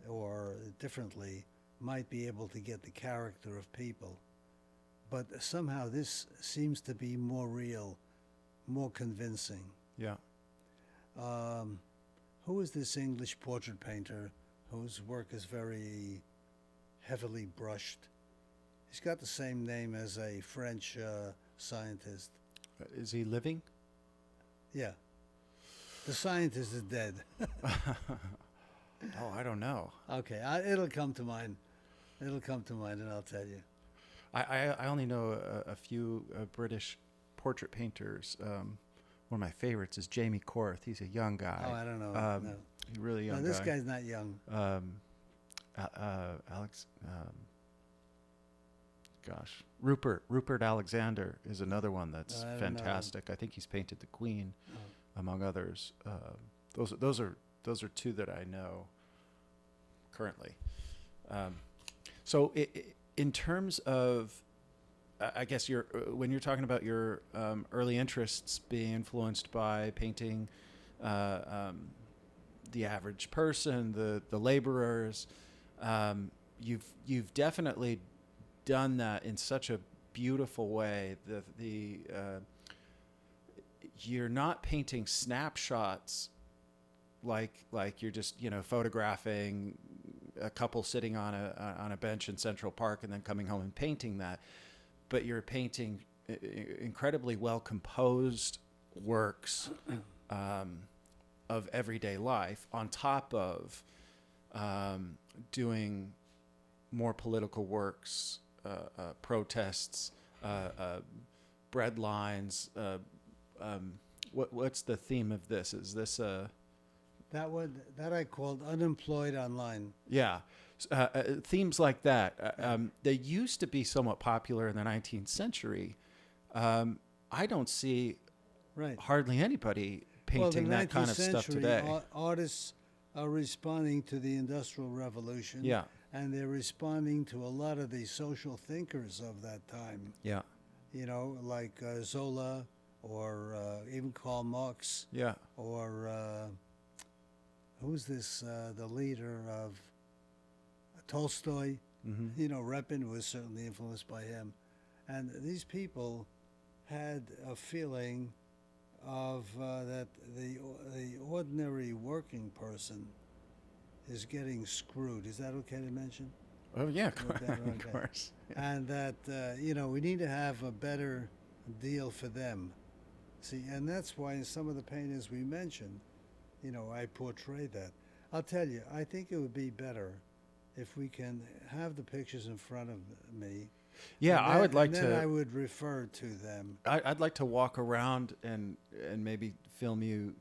or differently might be able to get the character of people, but somehow this seems to be more real, more convincing. Yeah. Who is this English portrait painter whose work is very heavily brushed? He's got the same name as a French scientist. Is he living? Yeah. The scientist is dead. Oh, I don't know. Okay, it'll come to mind. It'll come to mind, and I'll tell you. I only know a few British portrait painters. One of my favorites is Jamie Korth. He's a young guy. Oh, I don't know. No. He's a really young No, this guy. guy's not young. Alex, Rupert Alexander is another one that's I don't know. fantastic. I think he's painted the Queen, Oh. among others. Those are two that I know currently. So in terms of, I guess when you're talking about your early interests being influenced by painting the average person, the laborers, you've definitely done that in such a beautiful way. You're not painting snapshots like you're just photographing a couple sitting on a bench in Central Park and then coming home and painting that, but you're painting incredibly well composed works of everyday life on top of doing more political works, protests, bread lines. What's the theme of this? Is this a... That I called unemployed online. Yeah. Themes like that. They used to be somewhat popular in the 19th century. I don't see Right. hardly anybody Well, the painting that 19th kind of stuff century, today. Artists are responding to the Industrial Revolution. Yeah. And they're responding to a lot of the social thinkers of that time, Yeah. you know, like Zola or even Karl Marx Yeah. or who's this, the leader of Tolstoy. Mm-hmm. You know, Repin was certainly influenced by him. And these people had a feeling of that the ordinary working person is getting screwed. Is that okay to mention? Oh yeah, Wrote that right of down. course. Yeah. And that you know, we need to have a better deal for them. See, and that's why in some of the paintings we mentioned, you know, I portray that. I'll tell you, I think it would be better if we can have the pictures in front of me. Yeah, and I then- would like and then to. I would refer to them. I'd like to walk around and maybe film you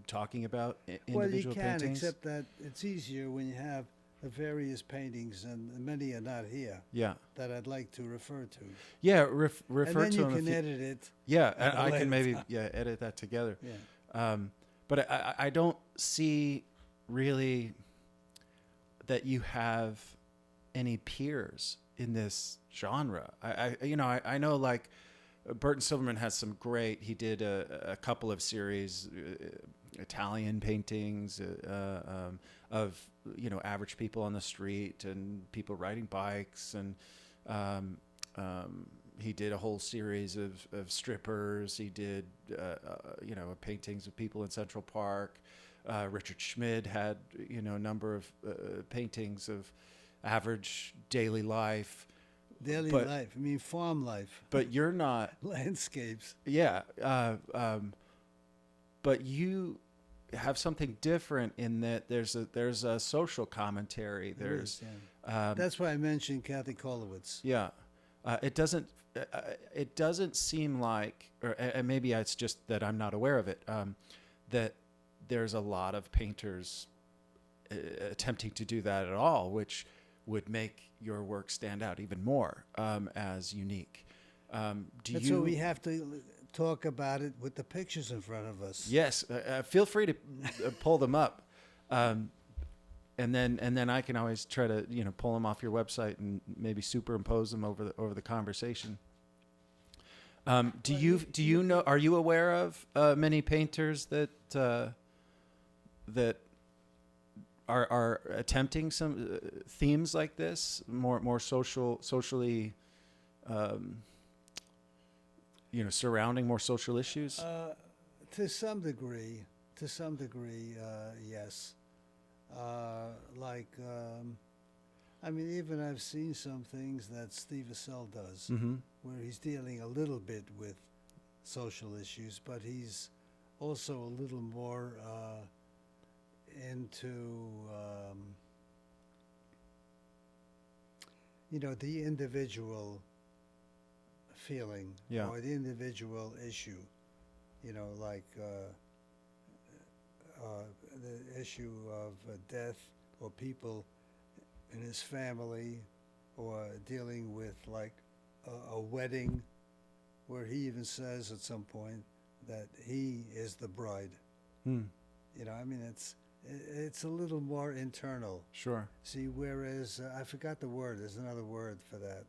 talking about Well, you individual can, paintings. except that it's easier when you have the various paintings, and many are not here, Yeah. that I'd like to refer to. Yeah. And Refer then to you them. can edit it. Yeah, at a I later can maybe time. edit that together. Yeah. But I don't see really that you have any peers in this genre. I know like Burton Silverman has some great. He did a couple of series, Italian paintings of average people on the street and people riding bikes, and he did a whole series of strippers. He did paintings of people in Central Park. Richard Schmid had a number of paintings of average daily life. Daily But- life. I mean, farm life, But you're not. landscapes. Yeah. But you have something different in that there's a social commentary. There There's is, yeah. That's why I mentioned Kathy Kolowitz. yeah. It doesn't seem like, or and maybe it's just that I'm not aware of it, that there's a lot of painters attempting to do that at all, which would make your work stand out even more as unique. That's why we have to talk about it with the pictures in front of us. Yes, feel free to pull them up, and then I can always try to pull them off your website and maybe superimpose them over the conversation. Do you know? Are you aware of many painters that are attempting some themes like this, more socially, surrounding more social issues? To some degree, yes. I mean, even I've seen some things that Steve Assel does, Mm-hmm. where he's dealing a little bit with social issues, but he's also a little more into, the individual feeling Yeah. or the individual issue, like the issue of death or people in his family, or dealing with like a wedding where he even says at some point that he is the bride. Hmm. I mean, it's a little more internal. Sure. See, whereas I forgot the word. There's another word for that.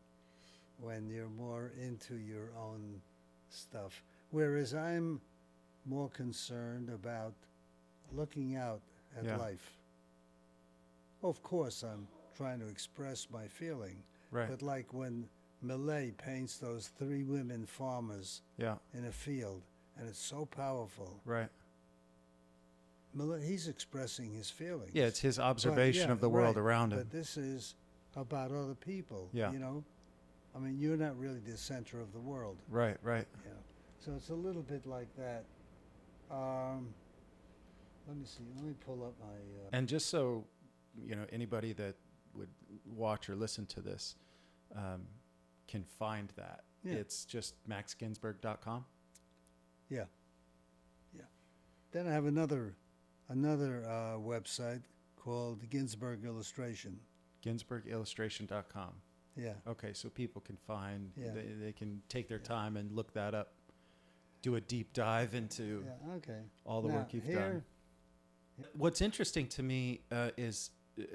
When you're more into your own stuff. Whereas I'm more concerned about looking out at Yeah. life. Of course, I'm trying to express my feeling. Right. But like when Millet paints those 3 women farmers Yeah. in a field, and it's so powerful. Right. Millet, he's expressing his feelings. Yeah, it's his But, observation yeah, of the world right. around him. But this is about other people. Yeah. I mean, you're not really the center of the world. Right. Right. So it's a little bit like that. Let me see. Let me pull up my. And just so anybody that would watch or listen to this can find that, Yeah. it's just maxginsburg.com. Yeah. Then I have another website called Ginsburg Illustration. ginsburgillustration.com. Yeah. Okay, so people can find, Yeah. they can take their Yeah. time and look that up. do a deep dive into Yeah, okay. all the Now, work you've here, done. What's interesting to me is,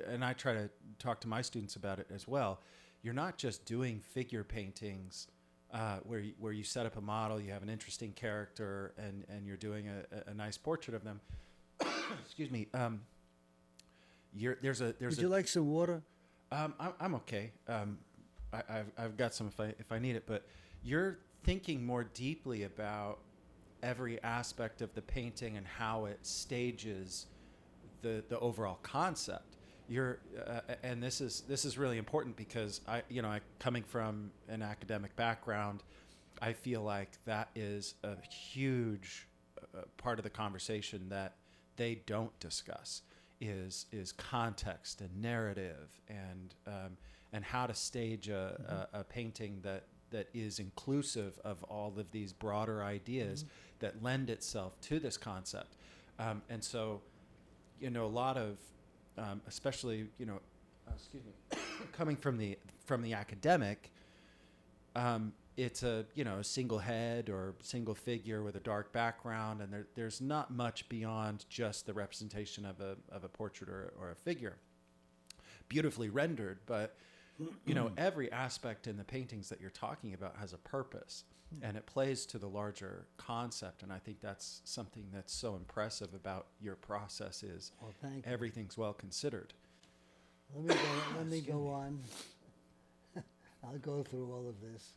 and I try to talk to my students about it as well, you're not just doing figure paintings where you set up a model, you have an interesting character, and you're doing a nice portrait of them. Excuse me. There's Would you like some water? I'm okay. I've got some if I need it, but you're thinking more deeply about every aspect of the painting and how it stages the overall concept. And this is really important because I coming from an academic background, I feel like that is a huge part of the conversation that they don't discuss is context and narrative and how to stage a painting that is inclusive of all of these broader ideas that lend itself to this concept. And so, a lot of, especially, excuse me, coming from the academic, it's a single head or single figure with a dark background, and there's not much beyond just the representation of a portrait or a figure, beautifully rendered. But every aspect in the paintings that you're talking about has a purpose, and it plays to the larger concept. And I think that's something that's so impressive about your process is Well, thank you. everything's well considered. Let me go on. I'll go through all of this.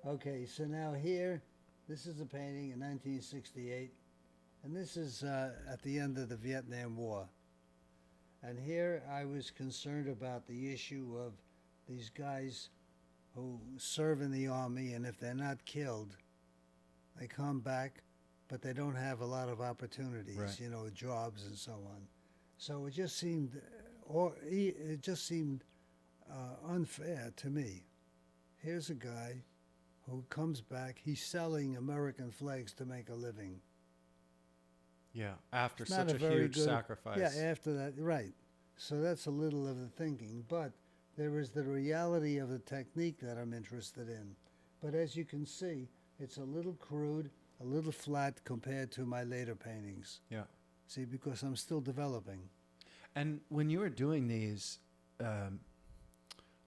Okay, so now here, this is a painting in 1968, and this is at the end of the Vietnam War. And here I was concerned about the issue of these guys who serve in the army, and if they're not killed, they come back, but they don't have a lot of opportunities, Right. jobs and so on. So it just seemed, unfair to me. Here's a guy who comes back, he's selling American flags to make a living. Yeah, after It's not such a very huge good- sacrifice. Yeah, after that, right. So that's a little of the thinking. But there is the reality of the technique that I'm interested in. But as you can see, it's a little crude, a little flat compared to my later paintings. Yeah. See, because I'm still developing. And when you were doing these,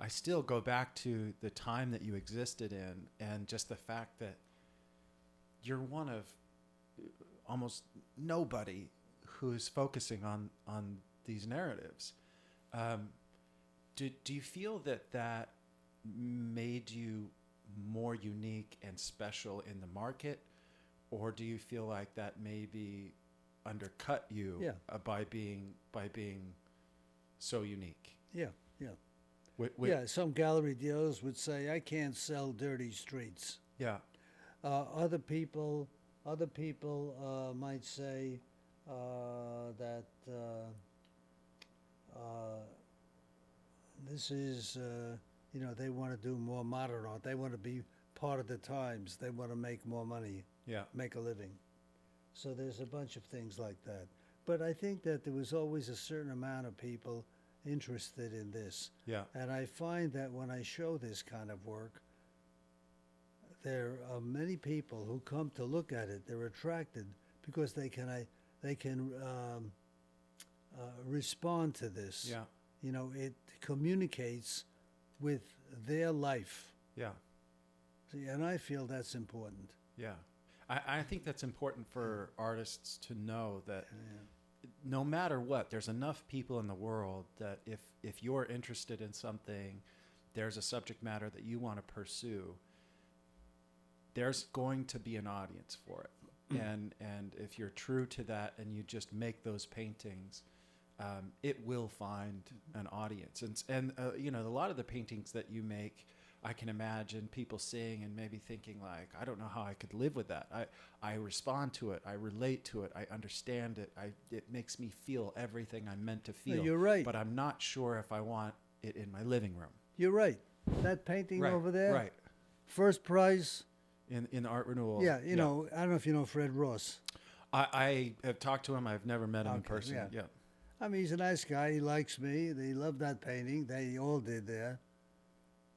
I still go back to the time that you existed in, and just the fact that you're one of almost nobody who's focusing on these narratives. Do you feel that made you more unique and special in the market, or do you feel like that maybe undercut you Yeah. by being so unique? Yeah, yeah. Wi- Yeah, some gallery dealers would say, I can't sell dirty streets. Yeah. Other people might say that this is, they want to do more modern art. They want to be part of the times. They want to make more money, Yeah. make a living. So there's a bunch of things like that. But I think that there was always a certain amount of people interested in this. Yeah. And I find that when I show this kind of work, there are many people who come to look at it. They're attracted because they can respond to this. Yeah. It communicates with their life. Yeah. See, and I feel that's important. Yeah. I think that's important for artists to know that no matter what, there's enough people in the world that if you're interested in something, there's a subject matter that you want to pursue, there's going to be an audience for it. And if you're true to that and you just make those paintings, it will find an audience. And a lot of the paintings that you make, I can imagine people seeing and maybe thinking like, I don't know how I could live with that. I respond to it. I relate to it. I understand it. It makes me feel everything I'm meant to feel. You're right. But I'm not sure if I want it in my living room. You're right. That painting Right, over there, right. first prize. In Art Renewal. Yeah, I don't know if you know Fred Ross. I have talked to him. I've never met him in Okay, person. yeah. Yeah. I mean, he's a nice guy. He likes me. They love that painting. They all did there.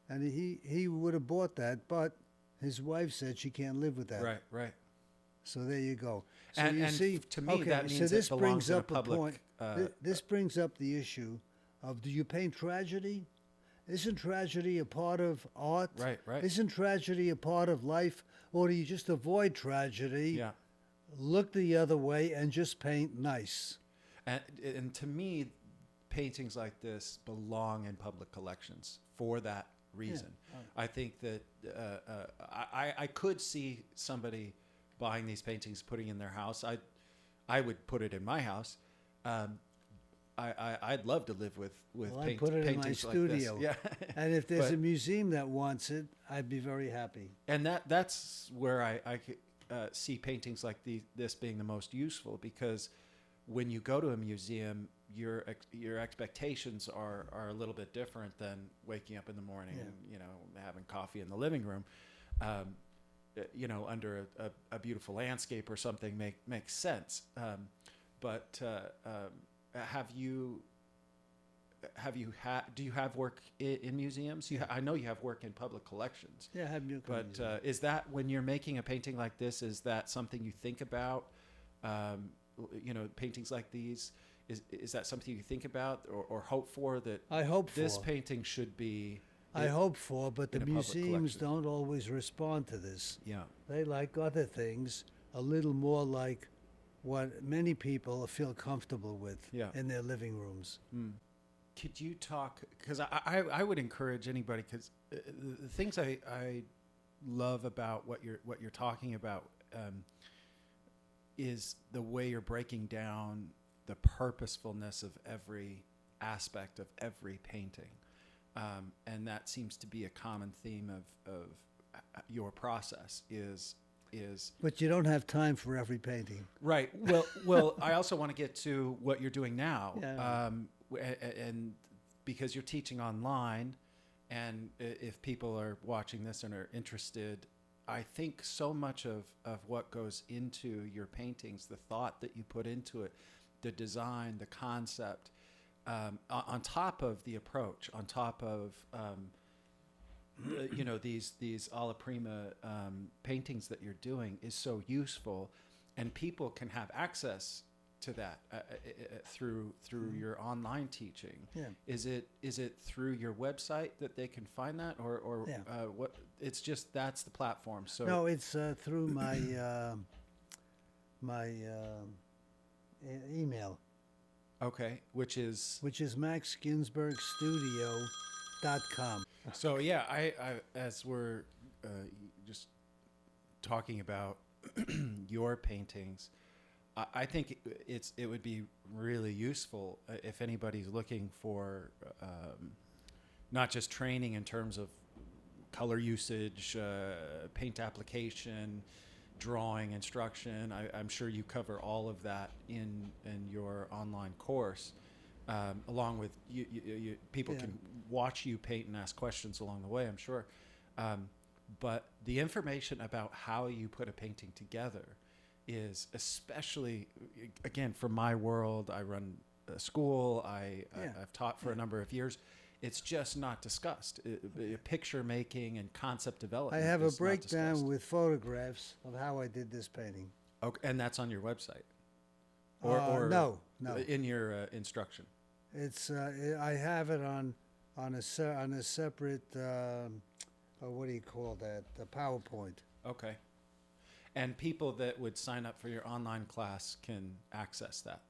And he would have bought that, but his wife said she can't live with that. Right. So there you go. So And- you and see, to me, okay, that so means it this belongs brings in a up a public, point. This brings up the issue of, do you paint tragedy? Isn't tragedy a part of art? Right, right. Isn't tragedy a part of life? Or do you just avoid tragedy, Yeah. look the other way, and just paint nice? And to me, paintings like this belong in public collections for that reason. I think that I could see somebody buying these paintings, putting in their house. I would put it in my house. I'd love to live with Well, I put it in my paintings like studio. this. Yeah. And if there's But- a museum that wants it, I'd be very happy. And that's where I could see paintings like this being the most useful, because when you go to a museum, your expectations are a little bit different than waking up in the morning Yeah. and having coffee in the living room. Under a beautiful landscape or something makes sense. But do you have work in museums? I know you have work in public collections. Yeah, have you come But museum. is that, when you're making a painting like this, is that something you think about? Paintings like these, is that something you think about or hope for, that I hope this for. painting should be? I hope for, but the in a public museums collection. don't always respond to this. Yeah. They like other things a little more like what many people feel comfortable with Yeah. in their living rooms. Could you talk? Because I would encourage anybody, because the things I love about what you're talking about is the way you're breaking down the purposefulness of every aspect of every painting, and that seems to be a common theme of your process. Is But you don't have time for every painting. right. Well. I also want to get to what you're doing now. Yeah. And because you're teaching online, and if people are watching this and are interested, I think so much of what goes into your paintings, the thought that you put into it, the design, the concept, on top of the approach, on top of these alla prima paintings that you're doing, is so useful, and people can have access to that through your online teaching. Yeah. Is it through your website that they can find that, or Yeah. what? It's just, that's the platform. So No, it's through my email, okay, which is which is maxginsburgstudio.com. so yeah. I as we're just talking about your paintings, I think it would be really useful if anybody's looking for not just training in terms of color usage, paint application, drawing instruction. I'm sure you cover all of that in your online course, along with you people Yeah. can watch you paint and ask questions along the way, I'm sure. But the information about how you put a painting together is, especially, again, from my world, I run a school, I've taught for a number of years. It's just not discussed. Picture making and concept I development. have a is not breakdown discussed. with photographs of how I did this painting. Okay, and that's on your website, No. in your instruction. It's I have it on a separate what do you call that? The PowerPoint. Okay, and people that would sign up for your online class can access that.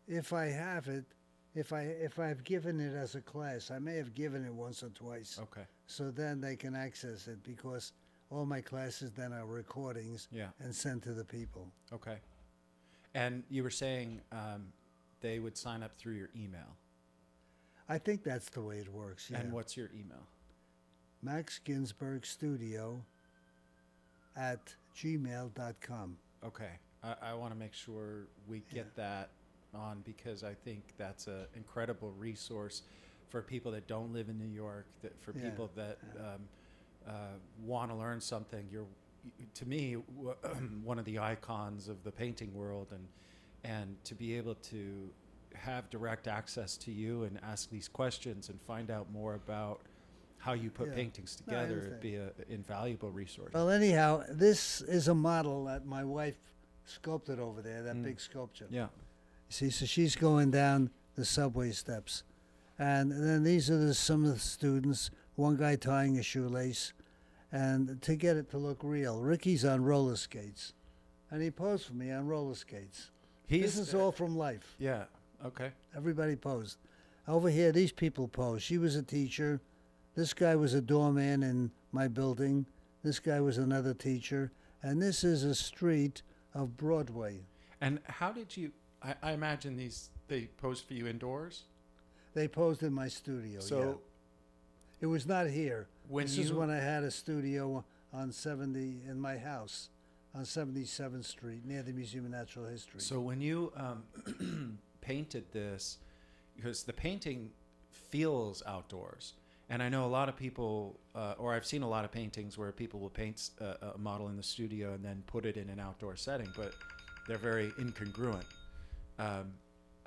If I have it, if I've given it as a class, I may have given it once or twice. Okay, So then they can access it, because all my classes then are recordings yeah, and sent to the people. okay. And you were saying they would sign up through your email. I think that's the way it works. Yeah. And what's your email? Max Ginsburg Studio @gmail.com. Okay, I want to make sure we get that on, because I think that's an incredible resource for people that don't live in New York, that for Yeah, people that want to learn something. You're, to me, one of the icons of the painting world, and to be able to have direct access to you and ask these questions and find out more about how you put Yeah. paintings No, I together. It'd understand. be an invaluable resource. Well, anyhow, this is a model that my wife sculpted over there, that big sculpture. Yeah. See, so she's going down the subway steps. And then these are some of the students, one guy tying a shoelace, and to get it to look real. Ricky's on roller skates, and he posed for me on roller skates. This is all from life. Yeah. Okay. Everybody posed. Over here, these people posed. She was a teacher. This guy was a doorman in my building. This guy was another teacher. And this is a street of Broadway. And how did you? I imagine they posed for you indoors. They posed in my studio. So yeah. It was not here. when This you is when I had a studio on 70 in my house on 77th Street near the Museum of Natural History. so when you painted this, because the painting feels outdoors, and I know a lot of people, or I've seen a lot of paintings where people will paint a model in the studio and then put it in an outdoor setting, but they're very incongruent.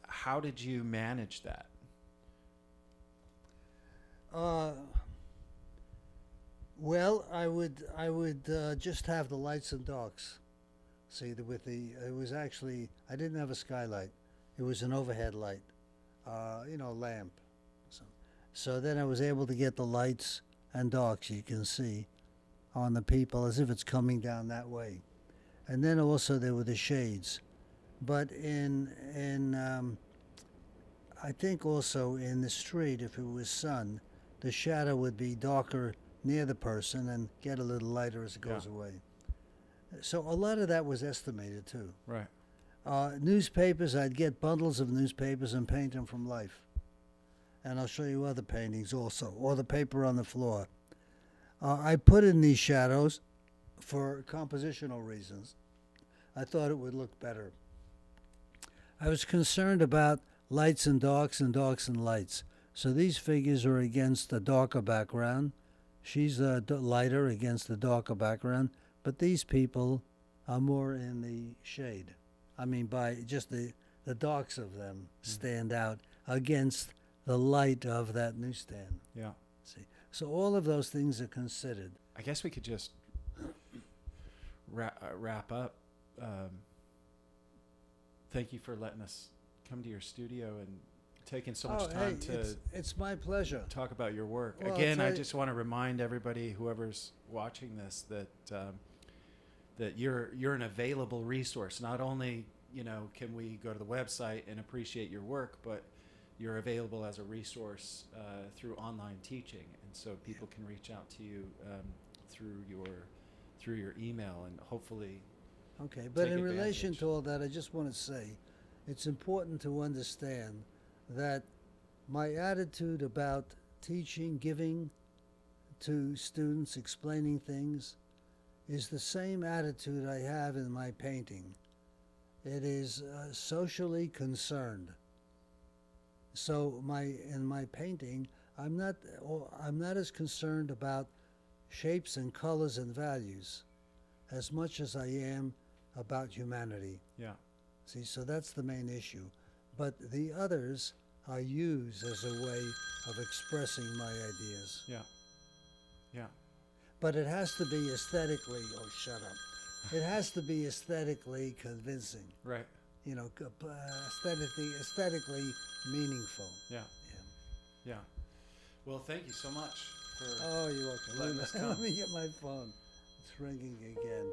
How did you manage that? Well, I would just have the lights and darks. See, it was actually, I didn't have a skylight. It was an overhead light, lamp. So then I was able to get the lights and darks you can see on the people as if it's coming down that way. And then also there were the shades. But I think also in the street, if it was sun, the shadow would be darker near the person and get a little lighter as it goes away. So a lot of that was estimated too. Right. Newspapers, I'd get bundles of newspapers and paint them from life. And I'll show you other paintings also, or the paper on the floor. I put in these shadows for compositional reasons. I thought it would look better. I was concerned about lights and darks and lights. So these figures are against a darker background. She's lighter against the darker background. But these people are more in the shade. I mean, by just the darks of them stand out against the light of that newsstand. Yeah. See, so all of those things are considered. I guess we could just wrap up. Thank you for letting us come to your studio and taking so much time to it's my pleasure. talk about your work. Well, Again, I just want to remind everybody, whoever's watching this, that you're an available resource. Not only can we go to the website and appreciate your work, but you're available as a resource through online teaching, and so people can reach out to you through your email, and hopefully. Okay, but take in relation advantage. to all that, I just want to say it's important to understand that my attitude about teaching, giving to students, explaining things, is the same attitude I have in my painting. It is socially concerned. So in my painting, I'm not as concerned about shapes and colors and values as much as I am about humanity. Yeah. See, so that's the main issue. But the others are used as a way of expressing my ideas. Yeah. Yeah. But it has to be aesthetically, oh, shut up. It has to be aesthetically convincing, Right. aesthetically meaningful. Yeah. Yeah. Yeah. Well, thank you so much for. Oh, you're welcome. Letting us Let come. me get my phone. It's ringing again.